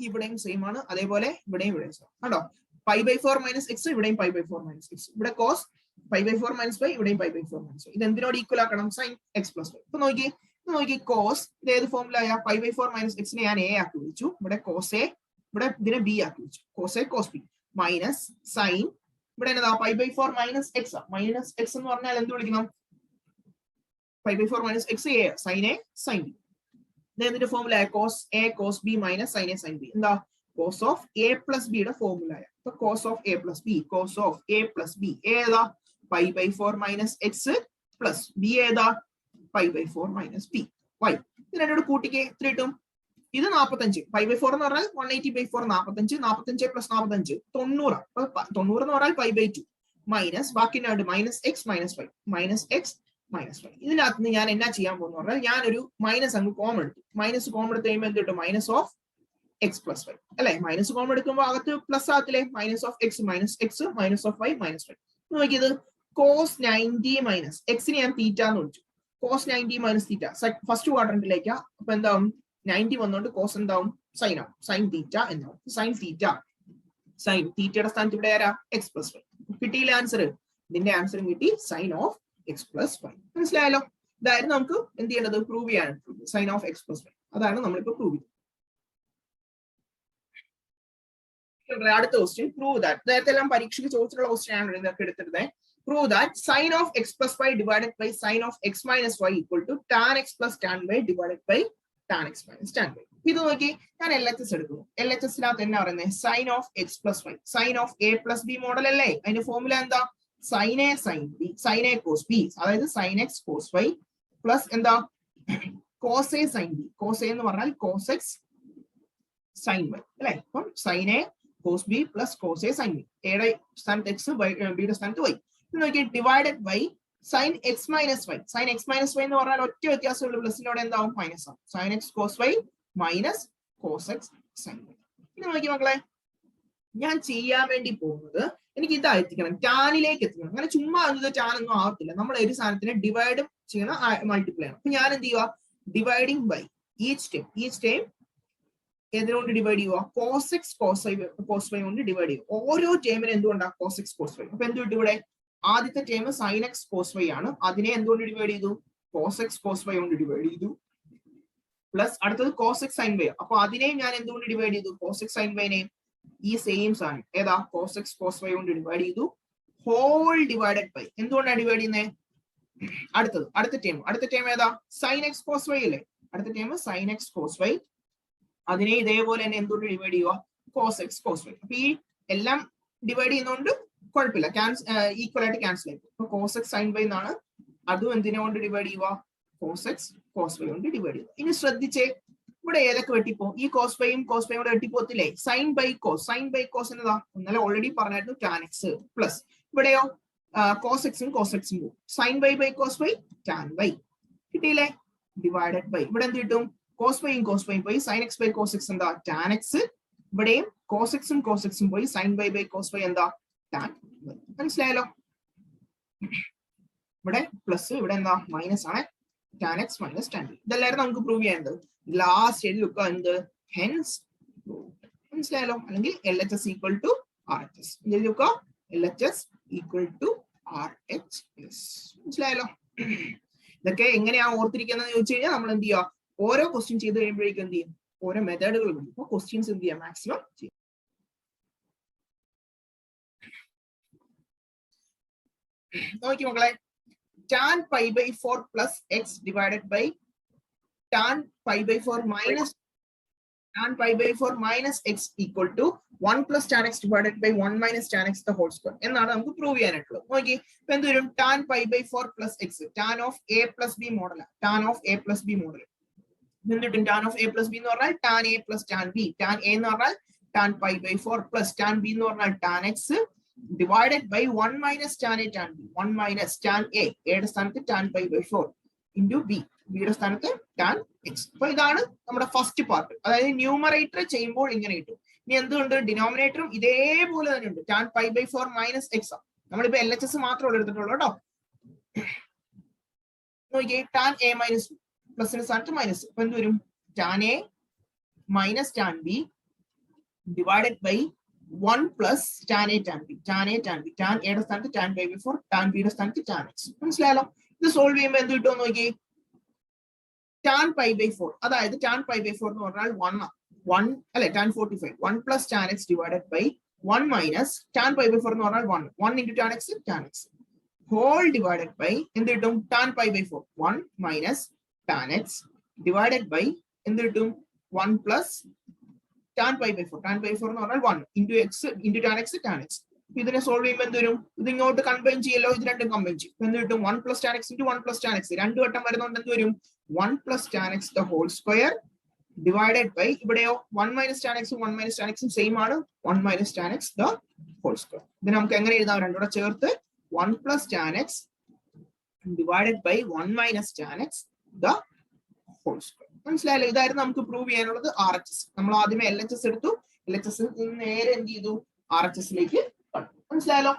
ഇവിടെയും സെയിം ആണ്. അതേപോലെ ഇവിടെയും സെയിം കണ്ടോ? π/4 - x, ഇവിടെയും π/4 - x. ഇവിടെ cos π/4 - y, ഇവിടെയും π/4 - y. ഇത് എന്തിനോട് ഈക്വൽ ആക്കണം? sin x + y. ഇപ്പൊ നോക്കി cos ഇത് ഏത് ഫോർമുലയാ? π/4 - x നെ ഞാൻ a ആക്കി വിളിച്ചു. ഇവിടെ cos a, ഇവിടെ ഇതിനെ b ആക്കി വിളിച്ചു. cos a cos b minus sin, ഇവിടെ എന്നതാ π/4 - x. -x എന്ന് പറഞ്ഞാൽ എന്ത് വിളിക്കണം? π/4 - x a, sin a sin b. ഇതിന്റെ formula cos a cos b minus sin a sin b. എന്താ? cos of a plus b യുടെ ഫോർമുല. അപ്പൊ cos of a plus b, cos of a plus b ഏതാ? π/4 - x plus b ഏതാ? π/4 - b y. ഇത് രണ്ടോട് കൂട്ടിക്ക് എത്ര കിട്ടും? ഇത് 45. π/4 എന്ന് പറഞ്ഞാൽ 180/4 45. 45 + 45 90. 90 എന്ന് പറഞ്ഞാൽ π/2 മൈനസ് ബാക്കി -x - y -x - y. ഇതിനകത്ത് നിന്ന് ഞാൻ എന്നാ ചെയ്യാൻ പോകുന്നു പറഞ്ഞാൽ ഞാനൊരു മൈനസ് അങ്ങ് കോമൺ എടുത്തു. മൈനസ് കോമൺ എടുത്ത് കഴിയുമ്പോൾ എന്ത് കിട്ടും? -x + y അല്ലെ? മൈനസ് കോമൺ എടുക്കുമ്പോൾ അകത്ത് plus ആകത്തില്ലേ? -x - x -y -y. നോക്കിയത് cos 90 - x നെ ഞാൻ തീറ്റ എന്ന് വിളിച്ചു. cos 90 - തീറ്റ ഫസ്റ്റ് ക്വാഡ്രന്റിലേക്കാ. അപ്പൊ എന്താവും? 90 വന്നോണ്ട് cos എന്താവും? സൈൻ ആവും. സൈൻ തീറ്റ എന്നാവും. സൈൻ തീറ്റയുടെ സ്ഥാനത്ത് ഇവിടെ ആരാ? x + y. കിട്ടിയില്ല ആൻസർ? ഇതിന്റെ ആൻസറും കിട്ടി, സൈൻ ഓഫ് x + y. മനസ്സിലായല്ലോ? ഇതായിരുന്നു നമുക്ക് എന്ത് ചെയ്യേണ്ടത്? പ്രൂവ് ചെയ്യാൻ. Sine of x + y. അതാണ് നമ്മളിപ്പോ പ്രൂവ് ചെയ്തത്. അടുത്ത ക്വസ്റ്റ്യൻ, പ്രൂവ് ദാറ്റ്. നേരത്തെ എല്ലാം പരീക്ഷയ്ക്ക് ചോദിച്ചിട്ടുള്ള ക്വസ്റ്റ്യൻ ആണ് ഇതൊക്കെ എടുത്തിരുന്നത്. Prove that sin of x + y divided by sin of x - y equal to tan x + tan y divided by tan x - tan y. ഇത് നോക്കി, ഞാൻ LHS എടുക്കുന്നു. LHSനകത്ത് എന്നാ പറയുന്നത്? sin of x + y. sin of a + b model അല്ലേ? അതിന്റെ formula എന്താ? sin a sin b, sin a cos b, അതായത് sin x cos y plus എന്താ? cos a sin b. cos a എന്ന് പറഞ്ഞാൽ cos x sin y അല്ലെ? അപ്പം sin a cos b plus cos a sin b. a യുടെ സ്ഥാനത്ത് x, b യുടെ സ്ഥാനത്ത് y. നോക്കി divided by sin x - y. sin x - y എന്ന് പറഞ്ഞാൽ ഒറ്റ വ്യത്യാസമുള്ള പ്ലസിനോട് എന്താവും? മൈനസ് ആവും. sin x cos y minus cos x sin y. ഇനി നോക്കി മക്കളെ, ഞാൻ ചെയ്യാൻ വേണ്ടി പോകുന്നത് എനിക്ക് ഇതാ എത്തിക്കണം, ടാനിലേക്ക് എത്തിക്കണം. അങ്ങനെ ചുമ്മാ ടാൻ ഒന്നും ആവത്തില്ല. നമ്മൾ ഒരു സാധനത്തിനെ ഡിവൈഡ് ചെയ്യണം, മൾട്ടിപ്ലൈ ചെയ്യണം. അപ്പൊ ഞാൻ എന്ത് ചെയ്യുക? ഡിവൈഡിങ് ബൈ ഈച്ച് ടൈം ഏതിനോണ്ട് ഡിവൈഡ് ചെയ്യുക? cos x cos y കൊണ്ട് ഡിവൈഡ് ചെയ്യും. ഓരോ ടൈമിനും എന്തുകൊണ്ടാണ് cos x cos y? അപ്പൊ എന്ത് കിട്ടും ഇവിടെ? ആദ്യത്തെ time sin x cos y ആണ്. അതിനെ എന്തുകൊണ്ട് ഡിവൈഡ് ചെയ്തു? cos x cos y കൊണ്ട് ഡിവൈഡ് ചെയ്തു. പ്ലസ് അടുത്തത് കോസെക് സൈൻ വൈ. അപ്പൊ അതിനെയും ഞാൻ എന്തുകൊണ്ട് ഡിവൈഡ് ചെയ്തു? കോസെക് സൈൻ വൈനെയും ഈ സെയിം സാധനം ഏതാ കോസെക്സ് കോസ് വൈ കൊണ്ട് ഡിവൈഡ് ചെയ്തു. ഹോൾ ഡിവൈഡഡ് ബൈ എന്തുകൊണ്ടാണ് ഡിവൈഡ് ചെയ്യുന്നത്? അടുത്ത ടൈം ഏതാ? സൈൻ എക്സ് കോസ് വൈ അല്ലേ? അടുത്ത time sine X cos Y. അതിനെ ഇതേപോലെ തന്നെ എന്തുകൊണ്ട് ഡിവൈഡ് ചെയ്യുക? Cos X cos Y. അപ്പൊ ഈ എല്ലാം ഡിവൈഡ് ചെയ്യുന്നതുകൊണ്ട് കുഴപ്പമില്ല, ഈക്വൽ ആയിട്ട് ക്യാൻസൽ ആയി. അപ്പൊ കോസ് എക്സ് സൈൻ വൈ എന്നാണ്. അതും എന്തിനെ കൊണ്ട് ഡിവൈഡ് ചെയ്യുക? കോസ് എക്സ് കോസ് വൈ കൊണ്ട് ഡിവൈഡ് ചെയ്യുക. ഇനി ശ്രദ്ധിച്ചേ, ഇവിടെ ഏതൊക്കെ വെട്ടിപ്പോ? ഈ കോസ് വൈയും കൂടെ വെട്ടിപ്പോത്തില്ലേ? സൈൻ ബൈ കോസ് എന്നതാ ഇന്നലെ ഓൾറെഡി പറഞ്ഞായിരുന്നു ടാൻ എക്സ് പ്ലസ് ഇവിടെയോ കോസ് എക്സും പോകും. Sine by cos Y tan Y കിട്ടിയില്ലേ? ഡിവൈഡഡ് ബൈ ഇവിടെ എന്ത് കിട്ടും? കോസ് വൈയും പോയി sine X by cos X എന്താ? Tan X. ഇവിടെയും കോസ് എക്സും പോയി സൈൻ ബൈ കോസ് വൈ എന്താ? Tan Y. മനസ്സിലായല്ലോ? ഇവിടെ പ്ലസ് ഇവിടെ എന്താ? മൈനസ് ആണ്. Tan X minus tan Y. ഇതെല്ലാവരും നമുക്ക് പ്രൂവ് ചെയ്യേണ്ടത്. ലാസ്റ്റ് എഴുതി വെക്കുക എന്ത്? ഹെൻസ് മനസ്സിലായല്ലോ? അല്ലെങ്കിൽ LHS ഈക്വൽ ടു RHS എഴുതി വെക്കുക. LHS equal to RHS. മനസ്സിലായല്ലോ? ഇതൊക്കെ എങ്ങനെയാ ഓർത്തിരിക്കുന്നത് ചോദിച്ചു കഴിഞ്ഞാൽ നമ്മൾ എന്ത് ചെയ്യുക? ഓരോ ക്വസ്റ്റ്യൻ ചെയ്ത് കഴിയുമ്പോഴേക്കും എന്ത് ചെയ്യും? ഓരോ മെത്തേഡുകൾ ഉണ്ട്. ക്വസ്റ്റ്യൻസ് എന്ത് ചെയ്യാം? മാക്സിമം ചെയ്യും. നോക്കി മക്കളെ, tan pi by 4 plus x divided by tan pi by 4 minus x equal to 1 plus tan x divided by 1 minus tan x the whole square എന്നാണ് നമുക്ക് പ്രൂവ് ചെയ്യാനായിട്ടുള്ളത്. നോക്കി, ഇപ്പൊ എന്ത് വരും? tan pi by 4 plus x tan of a plus b model. tan of a plus b model എന്തിട്ടും tan of a plus b എന്ന് പറഞ്ഞാൽ tan a plus tan b. tan a എന്ന് പറഞ്ഞാൽ tan pi by 4 plus tan b എന്ന് പറഞ്ഞാൽ tan x divided by 1 minus tan a tan b. 1 minus tan a യുടെ സ്ഥാനത്ത് tan pi by 4 into b. ബിയുടെ സ്ഥാനത്ത് tan x. അപ്പൊ ഇതാണ് നമ്മുടെ ഫസ്റ്റ് പാർട്ട്. അതായത് ന്യൂമറേറ്റർ ചെയ്യുമ്പോൾ ഇങ്ങനെ കിട്ടും. ഇനി എന്തുകൊണ്ട്? ഡിനോമിനേറ്ററും ഇതേപോലെ തന്നെ ഉണ്ട്. tan pi by 4 minus x. നമ്മളിപ്പോ LHS മാത്രമേ എടുത്തിട്ടുള്ളൂ കേട്ടോ. നോക്കിയേ, tan a minus പ്ലസിന്റെ സ്ഥാനത്ത് മൈനസ്. അപ്പൊ എന്ത് വരും? tan a minus tan b divided by 1 plus tan a tan b. tan a യുടെ സ്ഥാനത്ത് tan pi by 4, tan b യുടെ സ്ഥാനത്ത് tan x. മനസ്സിലായല്ലോ? ഇത് സോൾവ് ചെയ്യുമ്പോൾ എന്ത് കിട്ടും നോക്കി? tan pi by 4 അതായത് tan pi by 4 എന്ന് പറഞ്ഞാൽ 1 അല്ലെ? tan 45 1 plus tan x divided by 1 minus tan pi by 4 എന്ന് പറഞ്ഞാൽ 1 into tan x whole divided by എന്ത് കിട്ടും? tan pi by 4 1 minus tan x divided by എന്ത് കിട്ടും? 1 plus tan pi by 4 എന്ന് പറഞ്ഞാൽ 1 into x into tan x. ഇതിനെ solve ചെയ്യുമ്പോൾ എന്ത് വരും? ഇത് ഇങ്ങോട്ട് കമ്പൈൻ ചെയ്യല്ലോ, ഇത് രണ്ടും കമ്പൈൻ ചെയ്യും. എന്ത് കിട്ടും? 1 plus tan x into 1 plus tan x. രണ്ടു വട്ടം വരുന്നതുകൊണ്ട് എന്ത് വരും? 1 plus tan x the whole square divided by ഇവിടെയോ 1 minus tan x 1 minus tan x same ആണ്. 1 minus tan x the whole square. ഇത് നമുക്ക് എങ്ങനെ എഴുതാം? രണ്ടുകൂടെ ചേർത്ത് 1 plus tan x divided by 1 minus tan x the whole square. മനസ്സിലായല്ലോ? ഇതായിരുന്നു നമുക്ക് പ്രൂവ് ചെയ്യാനുള്ളത് RHS. നമ്മൾ ആദ്യമേ LHS എടുത്തു. LHS നേരെ എന്ത് ചെയ്തു? RHS ലേക്ക് കണ്ടു. മനസ്സിലായല്ലോ?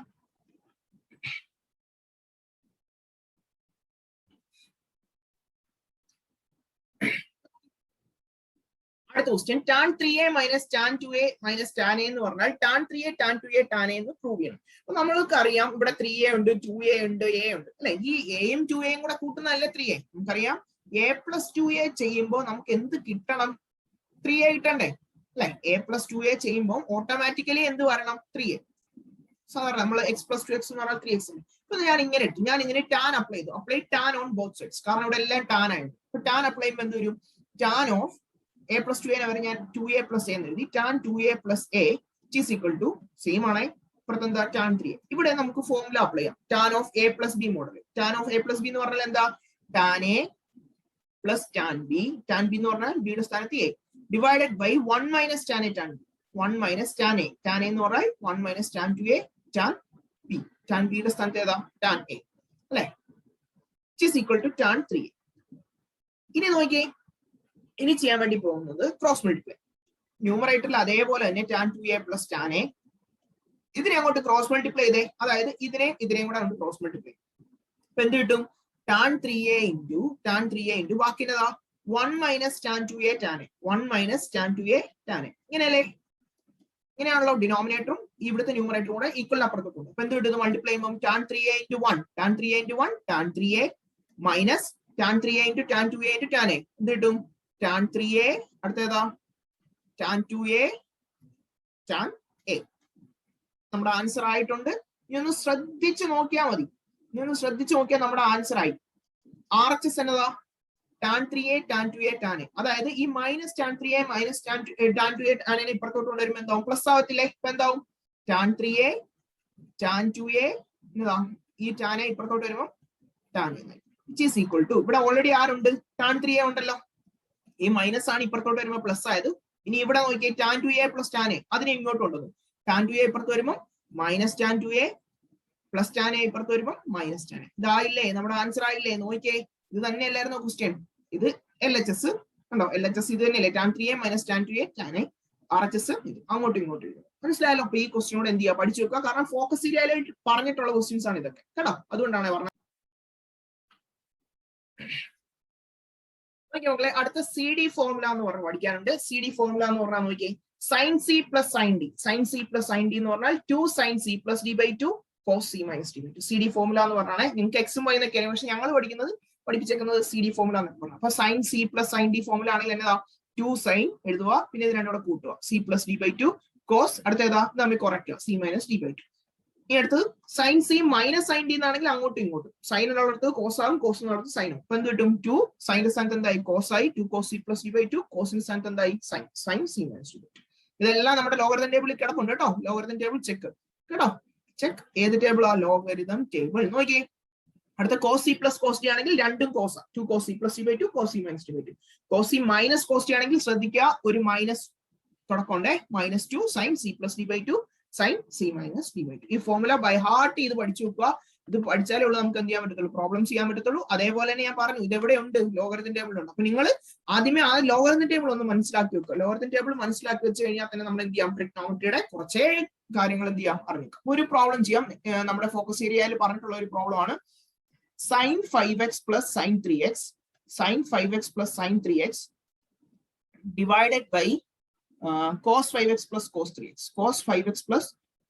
അടുത്ത question, tan 3a minus tan 2a minus tan a എന്ന് പറഞ്ഞാൽ tan 3a tan 2a tan a എന്ന് പ്രൂവ് ചെയ്യണം. അപ്പൊ നമ്മൾക്ക് അറിയാം ഇവിടെ 3a ഉണ്ട്, 2a ഉണ്ട്, a ഉണ്ട് അല്ലെ? ഈ എയും 2aയും കൂടെ കൂട്ടുന്നതല്ലേ 3a? നമുക്കറിയാം a plus 2a ചെയ്യുമ്പോൾ നമുക്ക് എന്ത് കിട്ടണം? 3a കിട്ടണ്ടേ അല്ലെ? a plus 2a ചെയ്യുമ്പോൾ ഓട്ടോമാറ്റിക്കലി എന്ത് വരണം? 3a. സാധാരണ നമ്മൾ x plus 2x എന്ന് പറഞ്ഞാൽ 3x. ഇപ്പൊ ഞാൻ ഇങ്ങനെ ഇട്ടു, ഞാൻ ഇങ്ങനെ tan അപ്ലൈ ചെയ്തു. Apply tan on both sides. കാരണം ഇവിടെ എല്ലാം tan ആയിരുന്നു. അപ്പൊ tan അപ്ലൈ ചെയ്യുമ്പോൾ എന്ത് വരും? tan of a plus 2a വരെ ഞാൻ 2a plus a എന്ന് എഴുതി. tan 2a plus a is equal to same ആണ് ഇപ്പുറത്ത് എന്താ? tan 3a. ഇവിടെ നമുക്ക് ഫോർമുല അപ്ലൈ ചെയ്യാം. tan of a plus b model. tan of a plus b എന്ന് പറഞ്ഞാൽ എന്താ? tan a plus tan b എന്ന് പറഞ്ഞാൽ b യുടെ സ്ഥാനത്ത് a divided by 1 minus tan a tan b. 1 minus tan a എന്ന് പറഞ്ഞാൽ 1 minus tan 2a tan b. tan b യുടെ സ്ഥാനത്ത് ഏതാ? tan a അല്ലെ? is equal to tan 3a. ഇനി നോക്കിയേ, ഇനി ചെയ്യാൻ വേണ്ടി പോകുന്നത് ക്രോസ് മൾട്ടിപ്ലൈ. ന്യൂമറേറ്ററിൽ അതേപോലെ തന്നെ tan 2a plus tan a ഇതിനെ അങ്ങോട്ട് ക്രോസ് മൾട്ടിപ്ലൈ ചെയ്തേ. അതായത് ഇതിനെയും കൂടെ അങ്ങോട്ട് ക്രോസ് മൾട്ടിപ്ലൈ. ഇപ്പൊ എന്ത് കിട്ടും? tan 3a into ബാക്കിനതാ 1 minus tan 2a tan a. 1 minus tan 2a tan a. ഇങ്ങനെയല്ലേ? ഇങ്ങനെയാണല്ലോ ഡിനോമിനേറ്ററും ഇവിടുത്തെ ന്യൂമറേറ്ററും കൂടെ ഈക്വൽ അപ്പുറത്തേക്കുണ്ട്. അപ്പൊ എന്ത് കിട്ടും? മൾട്ടിപ്ലൈ ചെയ്യുമ്പോൾ tan 3a into 1 tan 3a minus tan 3a into tan 2a into tan a എന്ത് കിട്ടും? ടാൻ 3a, അടുത്തേതാ ടാൻ 2a, ടാൻ a. നമ്മുടെ ആൻസർ ആയിട്ടുണ്ട്. ഇനി ഒന്ന് ശ്രദ്ധിച്ച് നോക്കിയാൽ മതി. നമ്മുടെ ആൻസർ ആയി. RHS എന്നതാ tan 3a, tan 2a, tan a. അതായത് ഈ minus tan 3a minus tan 2a tan ഇപ്പുറത്തോട്ട് കൊണ്ടുവരുമ്പോൾ എന്താവും? പ്ലസ് ആവത്തില്ലേ? ഇപ്പൊ എന്താവും? ടാൻ 3a, ടാൻ 2a, എന്നതാ ഈ ടാൻ a ഇപ്പുറത്തോട്ട് വരുമ്പോൾ tan a is equal to, ഇവിടെ ഓൾറെഡി ആരുണ്ട്? ടാൻ 3a ഉണ്ടല്ലോ. ഈ മൈനസ് ആണ് ഇപ്പുറത്തോട്ട് വരുമ്പോൾ പ്ലസ് ആയത്. ഇനി ഇവിടെ നോക്കിയേ tan 2a plus tan a, അതിനെ ഇങ്ങോട്ട് കൊണ്ടുവന്നു. ടാൻ 2a ഇപ്പുറത്ത് വരുമ്പോൾ minus tan 2a plus tan a ഇപ്പുറത്ത് വരുമ്പോൾ മൈനസ് ടാൻ a. ഇതായില്ലേ? നമ്മുടെ ആൻസർ ആയില്ലേ? നോക്കിയേ, ഇത് തന്നെയല്ലായിരുന്നു ക്വസ്റ്റ്യൻ. ഇത് LHS കണ്ടോ? LHS ഇത് തന്നെയല്ലേ? Tan 3a minus tan 2a tan a. RHS ഇത് അങ്ങോട്ടും ഇങ്ങോട്ടും എഴുതും. മനസ്സിലായല്ലോ? അപ്പൊ ഈ ക്വസ്റ്റ്യനോട് എന്ത് ചെയ്യുക? പഠിച്ചു വെക്കുക. കാരണം ഫോക്കസ് ഏരിയയിലായിട്ട് പറഞ്ഞിട്ടുള്ള ക്വസ്റ്റ്യൻസ് ആണ് ഇതൊക്കെ കേട്ടോ. അതുകൊണ്ടാണ് പറഞ്ഞത്. മക്കളെ അടുത്ത CD ഫോർമുല എന്ന് പറഞ്ഞ് പഠിക്കാനുണ്ട്. CD ഫോർമുല എന്ന് പറഞ്ഞാൽ നോക്കിയേ, sine C plus sine D. Sine C plus sine D എന്ന് പറഞ്ഞാൽ 2 sine C plus D by 2 cos C minus D by 2. CD formula എന്ന് പറഞ്ഞാൽ നിങ്ങൾക്ക് എക്സും വൈ എന്നൊക്കെയാണ്, പക്ഷെ ഞങ്ങൾ പഠിപ്പിച്ചേക്കുന്നത് CD ഫോർമുല എന്ന് പറഞ്ഞു. അപ്പൊ sine C plus sine D formula ആണെങ്കിൽ എന്നതാ 2 സൈൻ എഴുതുക, പിന്നെ ഇത് രണ്ടും കൂടെ കൂട്ടുക, C plus D by 2 cos, അടുത്തേതാ നമ്മൾ കുറയ്ക്കുക, സി മൈനസ് ഡി ബൈ 2. ഈ അടുത്ത് sine C minus sine D എന്നാണെങ്കിൽ അങ്ങോട്ടും ഇങ്ങോട്ടും, സൈൻ എന്നുള്ളത് കോസ് ആകും, കോസ് എന്നുള്ളത് സൈൻ ആകും. അപ്പൊ എന്ത് കിട്ടും? 2 സൈൻ്റെ സ്ഥാനത്ത് എന്തായി? കോസ് ആയി. 2 cos C plus D by 2 കോസിന്റെ സ്ഥാനത്ത് എന്തായി? Sine. Sine C minus D by 2. ഇതെല്ലാം നമ്മുടെ ലോഗരിതം ടേബിളിൽ കിടപ്പുണ്ട് കേട്ടോ. ലോഗരിതം ടേബിൾ ചെക്ക് കേട്ടോ. ചെക്ക് ഏത് ടേബിൾ? ആ ലോഗരിതം ടേബിൾ. നോക്കിയേ, അടുത്ത cos C plus cos D ആണെങ്കിൽ രണ്ടും cos. 2 cos C plus D by 2 cos C minus D by 2. Cos C minus cos D ആണെങ്കിൽ ശ്രദ്ധിക്കുക, ഒരു മൈനസ് തുടക്കമുണ്ടേ. Minus 2 sine C plus D by 2 sine C minus D by 2. ഈ formula by heart ചെയ്ത് പഠിച്ചു വെക്കുക. ഇത് പഠിച്ചാലേ ഉള്ളൂ നമുക്ക് എന്ത് ചെയ്യാൻ പറ്റത്തുള്ളൂ? പ്രോബ്ലംസ് ചെയ്യാൻ പറ്റത്തുള്ളൂ. അതേപോലെ തന്നെ ഞാൻ പറഞ്ഞു, ഇതെവിടെ ഉണ്ട്? ലോഗരിതം ടേബിൾ ഉണ്ട്. അപ്പൊ നിങ്ങൾ ആദ്യമേ ആ ലോഗരിതം ടേബിൾ ഒന്ന് മനസ്സിലാക്കി വെക്കുക. ലോഗരിതം ടേബിൾ മനസ്സിലാക്കി വെച്ച് കഴിഞ്ഞാൽ തന്നെ നമ്മൾ എന്ത് ചെയ്യാം? ട്രിഗ്നോമെട്രിയുടെ കുറച്ചേ കാര്യങ്ങൾ എന്ത് ചെയ്യാം? അറിഞ്ഞിരിക്കാം. ഒരു പ്രോബ്ലം ചെയ്യാം. നമ്മുടെ ഫോക്കസ് ഏരിയയിൽ പറഞ്ഞിട്ടുള്ള ഒരു പ്രോബ്ലം ആണ്. Sine 5x plus sine 3x, sine 5x plus sine 3x divided by cos 5x plus cos 3x. cos 5x plus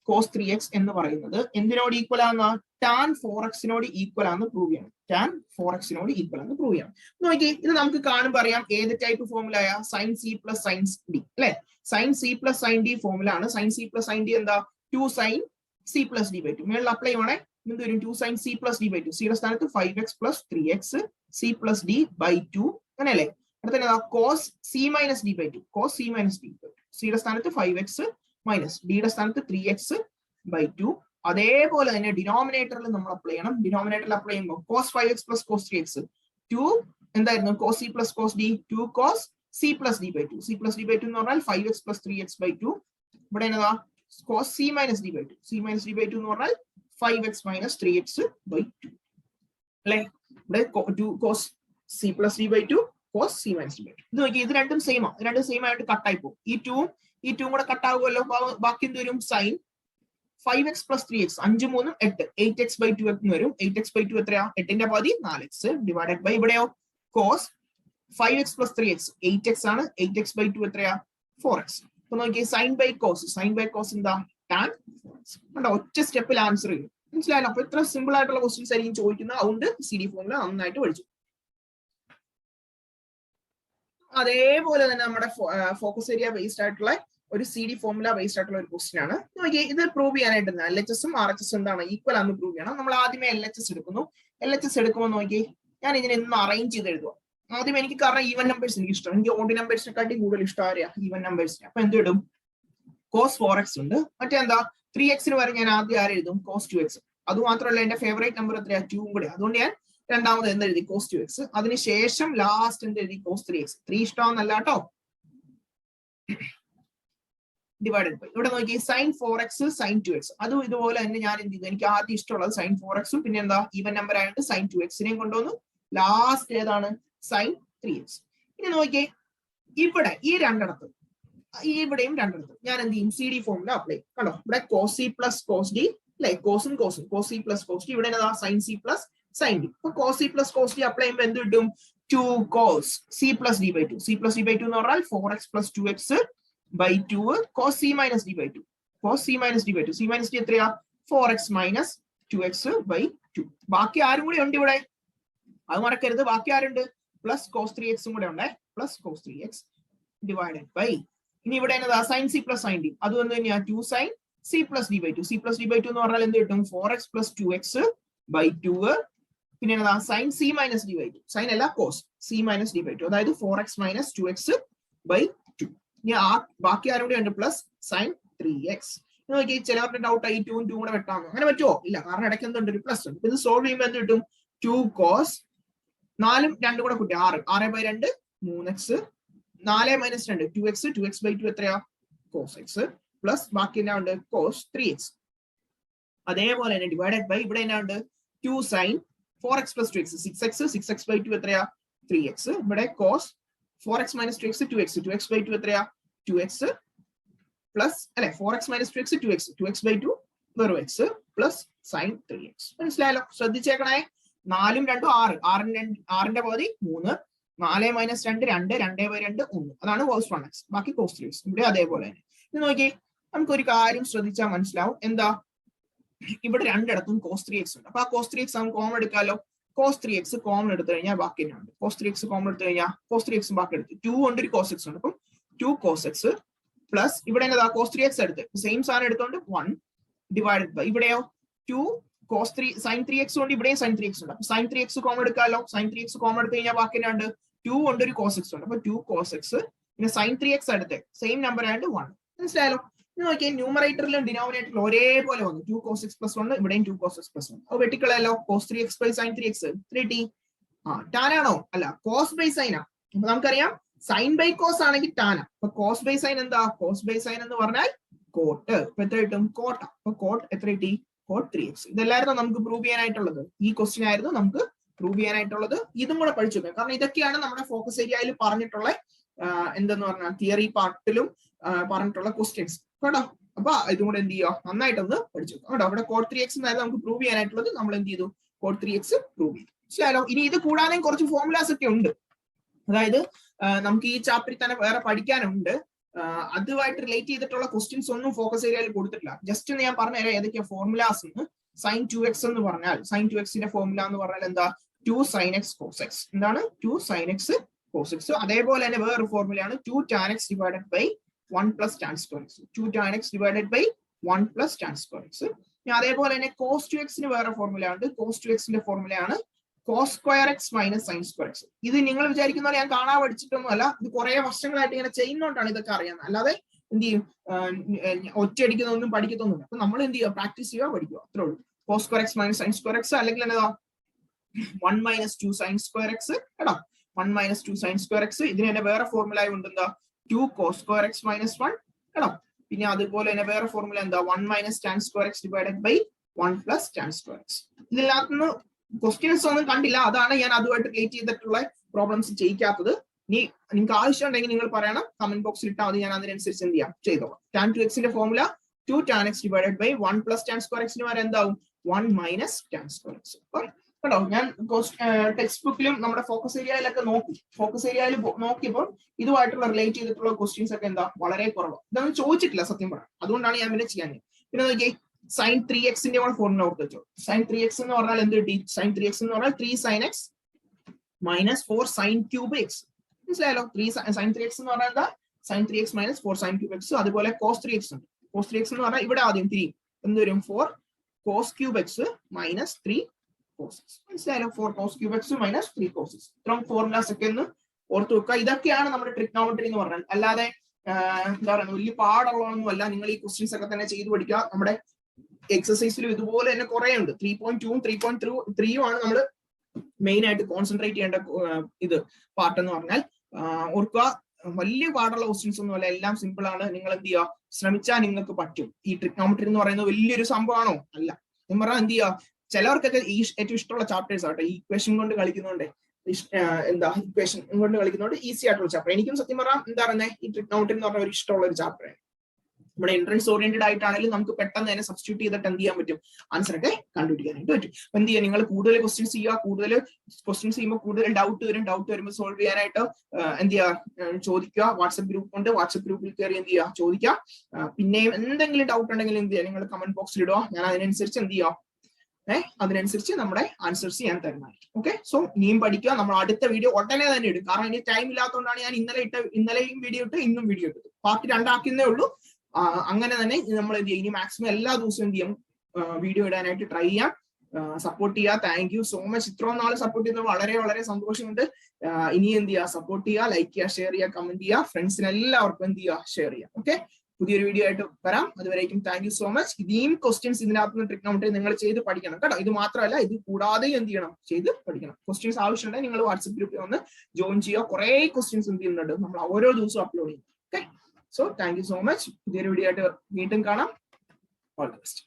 cos 3x എന്ന് പറയുന്നത് എന്തിനോട് ഈക്വൽ ആണെന്ന്? tan 4x ഈക്വൽ ആണെന്ന് പ്രൂവ് ചെയ്യണം. tan 4x ഈക്വൽ ആണെന്ന് prove ചെയ്യണം. നോക്കി, ഇത് നമുക്ക് കാണുമ്പോൾ അറിയാം ഏത് ടൈപ്പ് ഫോർമുലയ? Sine C plus sine D അല്ലെ? Sine C plus sine D formula ആണ്. Sine C plus sine D എന്താ? 2 sine C plus D by 2. മേളിൽ അപ്ലൈ ചെയ്യണേ. എന്ത് വരും? 2 sine C plus D by 2. സിയുടെ സ്ഥാനത്ത് 5x plus 3x C plus D by 2 അങ്ങനെയല്ലേ? അടുത്ത cos C minus D by 2. Cos C minus D by 2. സിയുടെ സ്ഥാനത്ത് 5x മൈനസ് ഡിയുടെ സ്ഥാനത്ത് 3x ബൈ 2. അതേപോലെ തന്നെ ഡിനോമിനേറ്ററിൽ നമ്മൾ അപ്ലൈ ചെയ്യണം. ഡിനോമിനേറ്ററിൽ അപ്ലൈ ചെയ്യുമ്പോൾ cos 5x plus cos 3x 2 എന്തായിരുന്നു? Cos C plus cos D 2 cos C plus D by 2. C plus D by 2 എന്ന് പറഞ്ഞാൽ 5x പ്ലസ് 3x ബൈ 2. ഇവിടെ എന്നതാ? Cos C minus D by 2. C minus D by 2 എന്ന് പറഞ്ഞാൽ 5x minus 3x by 2 അല്ലെ? ഇവിടെ 2 cos C plus D by 2 cos C minus D by 2. ഇത് നോക്കി, ഇത് രണ്ടും സെയിം ആണ്. രണ്ടും സെയിം ആയിട്ട് കട്ടായി പോകും. ഈ 2 കൂടെ കട്ടാകുമല്ലോ. ബാക്കി എന്ത് വരും? Sign 5x plus 3x 5 3 8 8x by 2 എന്ന് വരും. 8x ബൈ 2 എത്രയാ? 8ന്റെ പകുതി 4x ഡിവൈഡഡ് ബൈ ഇവിടെയോ cos 5x plus 3x 8x ആണ്. 8x ബൈ 2 എത്രയാ? 4x. അപ്പൊ നോക്കിയേ, സൈൻ ബൈ കോസ് എന്താ? Tan 4x. കണ്ടോ? ഒറ്റ സ്റ്റെപ്പിൽ ആൻസർ ചെയ്യും. മനസ്സിലായല്ലോ? അപ്പൊ ഇത്ര സിമ്പിൾ ആയിട്ടുള്ള ക്വസ്റ്റ്യൻസ് ആയിരിക്കും ചോദിക്കുന്നത്. അതുകൊണ്ട് CD ഫോർമുല നന്നായിട്ട് പഠിച്ചു. അതേപോലെ തന്നെ നമ്മുടെ ഫോക്കസ് ഏരിയ ബേസ്ഡ് ആയിട്ടുള്ള ഒരു CD ഫോർമുല ബേസ്ഡ് ആയിട്ടുള്ള ഒരു ക്വസ്റ്റ്യൻ ആണ്. നോക്കിയേ, ഇത് പ്രൂവ് ചെയ്യാനായിട്ട് LHS ഉം RHS എന്താണ്? ഈക്വൽ ആണെന്ന് പ്രൂവ് ചെയ്യണം. നമ്മൾ ആദ്യമേ LHS എടുക്കുന്നു. LHS എടുക്കുമ്പോൾ നോക്കി, ഞാൻ ഇതിനെ ഒന്ന് അറേഞ്ച് ചെയ്ത് എഴുതുക. ആദ്യം എനിക്ക് കാരണം ഈവൻ നമ്പേഴ്സ് എനിക്ക് ഇഷ്ടം. എനിക്ക് ഓഡ് നമ്പേഴ്സിനെക്കാട്ടി കൂടുതൽ ഇഷ്ടം ആരെയാ? ഈവൻ നമ്പേഴ്സിനെ. അപ്പൊ എന്ത് ഇടും? കോസ് 4x ഉണ്ട്. മറ്റേ എന്താ? 3x വരെ ഞാൻ ആദ്യം ആരെഴുതും? Cos 2x. അത് മാത്രമല്ല എന്റെ ഫേവറേറ്റ് നമ്പർ എത്രയാ? 2 കൂടെ. അതുകൊണ്ട് ഞാൻ രണ്ടാമത് എന്തെഴുതി? Cos 2x. അതിനുശേഷം ലാസ്റ്റ് എന്തെഴുതി? Cos 3x. 3 ഇഷ്ടമാണെന്നല്ല കേട്ടോ. ഡിവൈഡഡ് ബൈ ഇവിടെ നോക്കി, സൈൻ 4x സൈൻ 2x. അതും ഇതുപോലെ തന്നെ ഞാൻ എന്ത് ചെയ്തു? എനിക്ക് ആദ്യം ഇഷ്ടമുള്ളത് സൈൻ 4x ഉം പിന്നെ എന്താ? ഈവൻ നമ്പർ ആയിട്ട് സൈൻ 2x കൊണ്ടുവന്നു. ലാസ്റ്റ് ഏതാണ്? Sign 3x. ഇനി നോക്കിയേ, ഇവിടെ ഈ രണ്ടിടത്ത്, ഇവിടെയും രണ്ടിടത്ത് ഞാൻ എന്ത് ചെയ്യും? CD ഫോർമുല അപ്ലൈ ചെയ്യും. കണ്ടോ? ഇവിടെ cos C plus cos D അല്ലെ? കോസും കോസും cos C plus cos D. ഇവിടെ എന്നതാ? Sine C plus sine D. അപ്പൊ cos C plus cos D apply ചെയ്യുമ്പോൾ എന്ത് കിട്ടും? 2 cos C plus D by 2. C plus D by 2 എന്ന് പറഞ്ഞാൽ 4x plus 2x by 2 cos C minus D by 2. Cos C minus D by 2. C minus D എത്രയാ? 4x minus 2x by 2. ബാക്കി ആരും കൂടി ഉണ്ട് ഇവിടെ, അത് മറക്കരുത്. ബാക്കി ആരുണ്ട്? പ്ലസ് കോസ് 3x കൂടെ ഉണ്ട്, plus cos 3x divided by, ഇനി ഇവിടെ എന്നതാ sine C plus sine D, അത് വന്നു കഴിഞ്ഞാൽ 2 sine C plus D by 2. C plus D by 2 എന്ന് പറഞ്ഞാൽ എന്ത് കിട്ടും? 4x plus 2x by 2. പിന്നെ എന്നതാ sine C minus D by 2, sine അല്ല cos C minus D by 2, അതായത് 4x മൈനസ് 2x ബൈ 2. ഇനി ബാക്കി ആരും കൂടെ ഉണ്ട് പ്ലസ് സൈൻ 3x. നോക്കി ചിലവരുടെ ഡൗട്ട് ആയി 2 ഉം 2 കൂടെ വെട്ടാമോ? അങ്ങനെ പറ്റുമോ? ഇല്ല, കാരണം ഇടയ്ക്ക് എന്തുണ്ട്? ഒരു പ്ലസ് ഉണ്ട്. ഇത് സോൾവ് ചെയ്യുമ്പോൾ എന്ത് കിട്ടും? 2 കോസ് 4 2 കൂടെ കൂട്ടി 6, 6 by 2 3x, 4 minus 2 2x, 2x by 2 എത്രയാ? കോസ് x പ്ലസ് ബാക്കി എന്നാ ഉണ്ട്? Cos 3x. അതേപോലെ തന്നെ ഡിവൈഡഡ് ബൈ ഇവിടെ എന്നാ ഉണ്ട്? 2 sign 4x plus 2x 6x, 6x by 2 എത്രയാ? 3x. ഇവിടെ cos 4x minus 2x 2x, 2x by 2 എത്രയാ? 2x പ്ലസ് അല്ലെ 4x minus 2x 2x, 2x by 2 വെറും x പ്ലസ് സൈൻ 3x. മനസ്സിലായല്ലോ? ശ്രദ്ധിച്ചേക്കണേ. 4ഉം 2ഉം 6, 6ന്റെ പകുതി 3, 4 മൈനസ് 2 2, 2 ബൈ 2 1, അതാണ് കോസ് 1x, ബാക്കി cos 3x. ഇവിടെ അതേപോലെ തന്നെ. ഇത് നോക്കി നമുക്കൊരു കാര്യം ശ്രദ്ധിച്ചാൽ മനസ്സിലാവും. എന്താ? ഇവിടെ രണ്ടിടത്തും കോസ് 3x ഉണ്ട്. അപ്പൊ ആ കോസ് 3x നമുക്ക് കോമൺ എടുക്കാമല്ലോ. കോസ് 3x കോമൺ എടുത്തു കഴിഞ്ഞാൽ ബാക്കി തന്നെ ഉണ്ട്. കോസ് 3x കോമൺ എടുത്തു കഴിഞ്ഞാൽ കോസ് 3x ബാക്കി എടുത്ത് 2 ഉണ്ട്, ഒരു കോസ് x ഉണ്ട്. അപ്പം 2 കോസ് x പ്ലസ് ഇവിടെ എന്നതാ കോസ് 3x എടുത്ത് സെയിം സാധനം എടുത്തോണ്ട് 1 ഡിവൈഡഡ് ബൈ ഇവിടെയോ 2 കോസ് 3 സൈൻ 3x കൊണ്ട് ഇവിടെയും സൈൻ 3x ഉണ്ട്. അപ്പൊ സൈൻ 3x കോമൺ എടുക്കാമല്ലോ. സൈൻ 3x കോമൺ എടുത്തു കഴിഞ്ഞാൽ ബാക്കി തന്നെ ഉണ്ട് 2 ഉണ്ട്, ഒരു കോസ് x ഉണ്ട്. അപ്പൊ 2 കോസ് x പിന്നെ സൈൻ 3x എടുത്ത് സെയിം നമ്പർ ആയിട്ട് 1. മനസ്സിലായാലോ? നോക്കിയാൽ ന്യൂമറേറ്ററിലും ഡിനോമിനേറ്ററിലും ഒരേപോലെ വന്നു. 2 cos x plus 1, ഇവിടെയും 2 cos x plus 1. അത് വെട്ടിക്കളയല്ലോ. cos 3x by sin 3x 3t. Tan ആണോ? അല്ല, cos by sin ആ. അപ്പൊ നമുക്കറിയാം സൈൻ ബൈ കോസ് ആണെങ്കിൽ ടാൻ. അപ്പൊ cos by sin എന്താ? cos by sin എന്ന് പറഞ്ഞാൽ കോട്ട്. അപ്പൊ എത്ര കിട്ടും? കോട്ട. അപ്പൊ കോട്ട് എത്ര കിട്ടി? Coat 3x. ഇതെല്ലായിരുന്നു നമുക്ക് പ്രൂവ് ചെയ്യാനായിട്ടുള്ളത്. ഈ ക്വസ്റ്റ്യൻ ആയിരുന്നു നമുക്ക് പ്രൂവ് ചെയ്യാനായിട്ടുള്ളത്. ഇതും കൂടെ പഠിച്ചു വെക്കാം. കാരണം ഇതൊക്കെയാണ് നമ്മുടെ ഫോക്കസ് ഏരിയയിൽ പറഞ്ഞിട്ടുള്ള എന്തെന്ന് പറഞ്ഞാൽ തിയറി പാർട്ടിലും പറഞ്ഞിട്ടുള്ള ക്വസ്റ്റ്യൻസ് കേട്ടോ. അപ്പൊ ഇതും കൂടെ എന്ത് ചെയ്യുക? നന്നായിട്ടൊന്ന് പഠിച്ചു കേട്ടോ. അവിടെ കോട്ട് 3x എന്നായിരുന്നു നമുക്ക് പ്രൂവ് ചെയ്യാനായിട്ടുള്ളത്. നമ്മൾ എന്ത് ചെയ്തു? കോട്ട് 3x പ്രൂവ് ചെയ്തു. മനസ്സിലായാലോ? ഇനി ഇത് കൂടാതെ കുറച്ച് ഫോർമുലാസ് ഒക്കെ ഉണ്ട്. അതായത് നമുക്ക് ഈ ചാപ്റ്ററിൽ തന്നെ വേറെ പഠിക്കാനുണ്ട്. അതുമായിട്ട് റിലേറ്റ് ചെയ്തിട്ടുള്ള ക്വസ്റ്റ്യൻസ് ഒന്നും ഫോക്കസ് ഏരിയയിൽ കൊടുത്തിട്ടില്ല. ജസ്റ്റ് ഒന്ന് ഞാൻ പറഞ്ഞുതരാം ഏതൊക്കെയാ ഫോർമുലാസ് എന്ന്. സൈൻ 2x എന്ന് പറഞ്ഞാൽ സൈൻ 2x ഫോർമുല എന്ന് പറഞ്ഞാൽ എന്താ? 2 sin x cos x. എന്താണ്? 2 sin x cos x. അതേപോലെ തന്നെ വേറൊരു ഫോർമുലയാണ് 2 tan x divided by 1 plus tan square x. 2 tan x divided by 1 plus tan square x. അതേപോലെ തന്നെ cos 2x വേറെ ഫോർമുല ഉണ്ട്. cos 2x ഫോർമുലയാണ് cos square x minus sin square x. ഇത് നിങ്ങൾ വിചാരിക്കുന്ന പോലെ ഞാൻ കാണാൻ പഠിച്ചിട്ടൊന്നുമല്ല. ഇത് കുറെ വർഷങ്ങളായിട്ട് ഇങ്ങനെ ചെയ്യുന്നോണ്ടാണ് ഇതൊക്കെ അറിയാവുന്നത്. അല്ലാതെ എന്ത് ചെയ്യും? ഒറ്റയടിക്കുന്നൊന്നും പഠിക്കത്തൊന്നുമില്ല. അപ്പൊ നമ്മൾ എന്ത് ചെയ്യുക? പ്രാക്ടീസ് ചെയ്യുക, പഠിക്കുക, അത്രേ ഉള്ളൂ. cos square x minus sin square x അല്ലെങ്കിൽ എന്നതാ 1 minus 2 sin square x കേട്ടോ. 1 minus 2 sin square x. ഇതിന് തന്നെ വേറെ ഫോർമുല ഉണ്ട്. എന്താ? 2 cos square x minus 1 കേട്ടോ. പിന്നെ അതുപോലെ തന്നെ വേറെ ഫോർമുല എന്താ? 1 minus tan square x divided by 1 plus tan square x. ഇതിനകത്തുനിന്ന് ക്വസ്റ്റ്യൻസ് ഒന്നും കണ്ടില്ല. അതാണ് ഞാൻ അതുമായിട്ട് റിലേറ്റ് ചെയ്തിട്ടുള്ള പ്രോബ്ലംസ് ചെയ്യിക്കാത്തത്. ഇനി നിങ്ങൾക്ക് ആവശ്യം ഉണ്ടെങ്കിൽ നിങ്ങൾ പറയണം, കമന്റ് ബോക്സിൽ ഇട്ടാൽ മതി. ഞാൻ അതിനനുസരിച്ച് എന്ത് ചെയ്യാം? ചെയ്തോളാം. tan 2x formula 2 tan x divided by 1 plus tan square x വരെ എന്താവും? 1 minus tan square x. കേട്ടോ, ഞാൻ ടെക്സ്റ്റ് ബുക്കിലും നമ്മുടെ ഫോക്കസ് ഏരിയയിലൊക്കെ നോക്കി. ഫോക്കസ് ഏരിയയിൽ നോക്കിയപ്പോൾ ഇതുമായിട്ടുള്ള റിലേറ്റ് ചെയ്തിട്ടുള്ള ക്വസ്റ്റ്യൻസ് ഒക്കെ എന്താ? വളരെ കുറവാണ്. ഇതൊന്നും ചോദിച്ചിട്ടില്ല സത്യം പറയാം. അതുകൊണ്ടാണ് ഞാൻ പിന്നെ ചെയ്യാൻ. പിന്നെ നോക്കിയേ സൈൻ 3x ഫോർമുല ഓർത്ത് വെച്ചോ. സൈൻ 3x എന്ന് പറഞ്ഞാൽ എന്ത് കിട്ടി? സൈൻ 3x എന്ന് പറഞ്ഞാൽ 3 sin x minus 4 sin cube x. മനസ്സിലായല്ലോ? 3 sin 3x എന്ന് പറഞ്ഞാൽ എന്താ? sin 3x minus 4 sin cube x. അതുപോലെ cos 3x ഉണ്ട്. cos 3x എന്ന് പറഞ്ഞാൽ ഇവിടെ ആദ്യം 3 എന്ത് വരും? 4 cos cube x minus 3 cos x. മനസ്സിലായല്ലോ? 4 cos cube x minus 3 cos x. ഇത്രയും ഫോർമുലാസ് ഒക്കെ ഒന്ന് ഓർത്ത് വെക്കുക. ഇതൊക്കെയാണ് നമ്മുടെ ട്രിഗ്നോമെട്രി എന്ന് പറഞ്ഞാൽ. അല്ലാതെ എന്താ പറയുക, വലിയ പാടുള്ളതൊന്നും അല്ല. നിങ്ങൾ ഈ ക്വസ്റ്റ്യൻസ് ഒക്കെ തന്നെ ചെയ്ത് പഠിക്കുക. നമ്മുടെ എക്സസൈസിലും ഇതുപോലെ തന്നെ കുറെ ഉണ്ട്. 3.2 3.3 ആണ് നമ്മൾ മെയിൻ ആയിട്ട് കോൺസെൻട്രേറ്റ് ചെയ്യേണ്ട ഇത് പാർട്ട് എന്ന് പറഞ്ഞാൽ. ഓർക്കുക, വലിയ പാടുള്ള ക്വസ്റ്റ്യൻസ് ഒന്നും അല്ല, എല്ലാം സിമ്പിൾ ആണ്. നിങ്ങൾ എന്ത് ചെയ്യുക? ശ്രമിച്ചാൽ നിങ്ങൾക്ക് പറ്റും. ഈ ട്രിഗ്നോമെട്രി എന്ന് പറയുന്നത് വലിയൊരു സംഭവമാണോ? അല്ല. ഞാൻ പറഞ്ഞാൽ എന്ത് ചെയ്യുക? ചിലവർക്കൊക്കെ ഏറ്റവും ഇഷ്ടമുള്ള ചാപ്റ്റേഴ്സ് ആട്ടെ. ഈ ഇക്വേഷൻ കൊണ്ട് കളിക്കുന്നോണ്ട് ഇക്വേഷൻ കൊണ്ട് കളിക്കുന്നോണ്ട് ഈസി ആയിട്ടുള്ള ചാപ്റ്റർ. എനിക്കും സത്യം പറഞ്ഞാൽ എന്താ പറയുന്നത്, ഈ ട്രിഗ്നോമെട്രി എന്ന് പറഞ്ഞ ഒരു ഇഷ്ടമുള്ള ഒരു ചാപ്റ്ററാണ്. നമ്മുടെ എൻട്രൻസ് ഓറിയന്റഡ് ആയിട്ടാണെങ്കിലും നമുക്ക് പെട്ടെന്ന് തന്നെ സബ്സ്റ്റിറ്റ്യൂട്ട് ചെയ്തിട്ട് എന്ത് ചെയ്യാൻ പറ്റും? ആൻസർ ഒക്കെ കണ്ടുപിടിക്കാനായിട്ട് പറ്റും. അപ്പൊ എന്ത് ചെയ്യുക? നിങ്ങൾ കൂടുതൽ ക്വസ്റ്റ്യൻസ് ചെയ്യുക. കൂടുതൽ ക്വസ്റ്റ്യൻസ് ചെയ്യുമ്പോൾ കൂടുതൽ ഡൗട്ട് വരും. ഡൗട്ട് വരുമ്പോൾ സോൾവ് ചെയ്യാനായിട്ട് എന്ത് ചെയ്യുക? ചോദിക്കുക. വാട്സ്ആപ്പ് ഗ്രൂപ്പ് ഉണ്ട്. വാട്സ്ആപ്പ് ഗ്രൂപ്പിൽ കയറി എന്ത് ചെയ്യുക? ചോദിക്കുക. പിന്നെയും എന്തെങ്കിലും ഡൗട്ട് ഉണ്ടെങ്കിൽ എന്ത് ചെയ്യുക? നിങ്ങൾ കമന്റ് ബോക്സിൽ ഇടുക. ഞാൻ അതിനനുസരിച്ച് എന്ത് ചെയ്യുക? അതിനനുസരിച്ച് നമ്മുടെ ആൻസേഴ്സ് ഞാൻ തരുന്നതായിരിക്കും. ഓക്കെ, സോ ഇനിയും പഠിക്കുക. നമ്മൾ അടുത്ത വീഡിയോ ഉടനെ തന്നെ ഇടും. കാരണം ഇനി ടൈം ഇല്ലാത്തതുകൊണ്ടാണ് ഞാൻ ഇന്നലെയും വീഡിയോ ഇട്ട് ഇന്നും വീഡിയോ ഇട്ടത്. പാർട്ട് 2 ആക്കുന്നേ ഉള്ളൂ. അങ്ങനെ തന്നെ നമ്മൾ എന്ത് ചെയ്യും, ഇനി മാക്സിമം എല്ലാ ദിവസവും എന്ത് ചെയ്യും, വീഡിയോ ഇടാനായിട്ട് ട്രൈ ചെയ്യാം. സപ്പോർട്ട് ചെയ്യുക. Thank you so much. ഇത്രയും നാൾ സപ്പോർട്ട് ചെയ്തത് വളരെ വളരെ സന്തോഷമുണ്ട്. ഇനി എന്ത് ചെയ്യുക, സപ്പോർട്ട് ചെയ്യുക, ലൈക്ക് ചെയ്യുക, ഷെയർ ചെയ്യുക, കമന്റ് ചെയ്യുക, ഫ്രണ്ട്സിന് എല്ലാവർക്കും എന്ത് ചെയ്യുക, ഷെയർ ചെയ്യുക. ഓക്കെ, പുതിയൊരു വീഡിയോ ആയിട്ട് വരാം. അതുവരേക്കും താങ്ക് യു സോ മച്ച്. ഇനിയും ക്വസ്റ്റ്യൻസ് ഇതിനകത്ത് നിന്ന് ട്രിഗ്നോമെട്രി നിങ്ങൾ ചെയ്ത് പഠിക്കണം കേട്ടോ. ഇത് മാത്രമല്ല, ഇത് കൂടാതെ എന്ത് ചെയ്യണം, ചെയ്ത് പഠിക്കണം. ക്വസ്റ്റ്യൻസ് ആവശ്യമുണ്ടെങ്കിൽ നിങ്ങൾ വാട്സ്ആപ്പ് ഗ്രൂപ്പിൽ വന്ന് ജോയിൻ ചെയ്യുക. കുറെ ക്വസ്റ്റ്യൻസ് എന്ത് ചെയ്യുന്നുണ്ട്, നമ്മൾ ഓരോ ദിവസവും അപ്ലോഡ് ചെയ്യും. Okay, so thank you so much. പുതിയൊരു വീഡിയോ ആയിട്ട് വീണ്ടും കാണാം. All the best.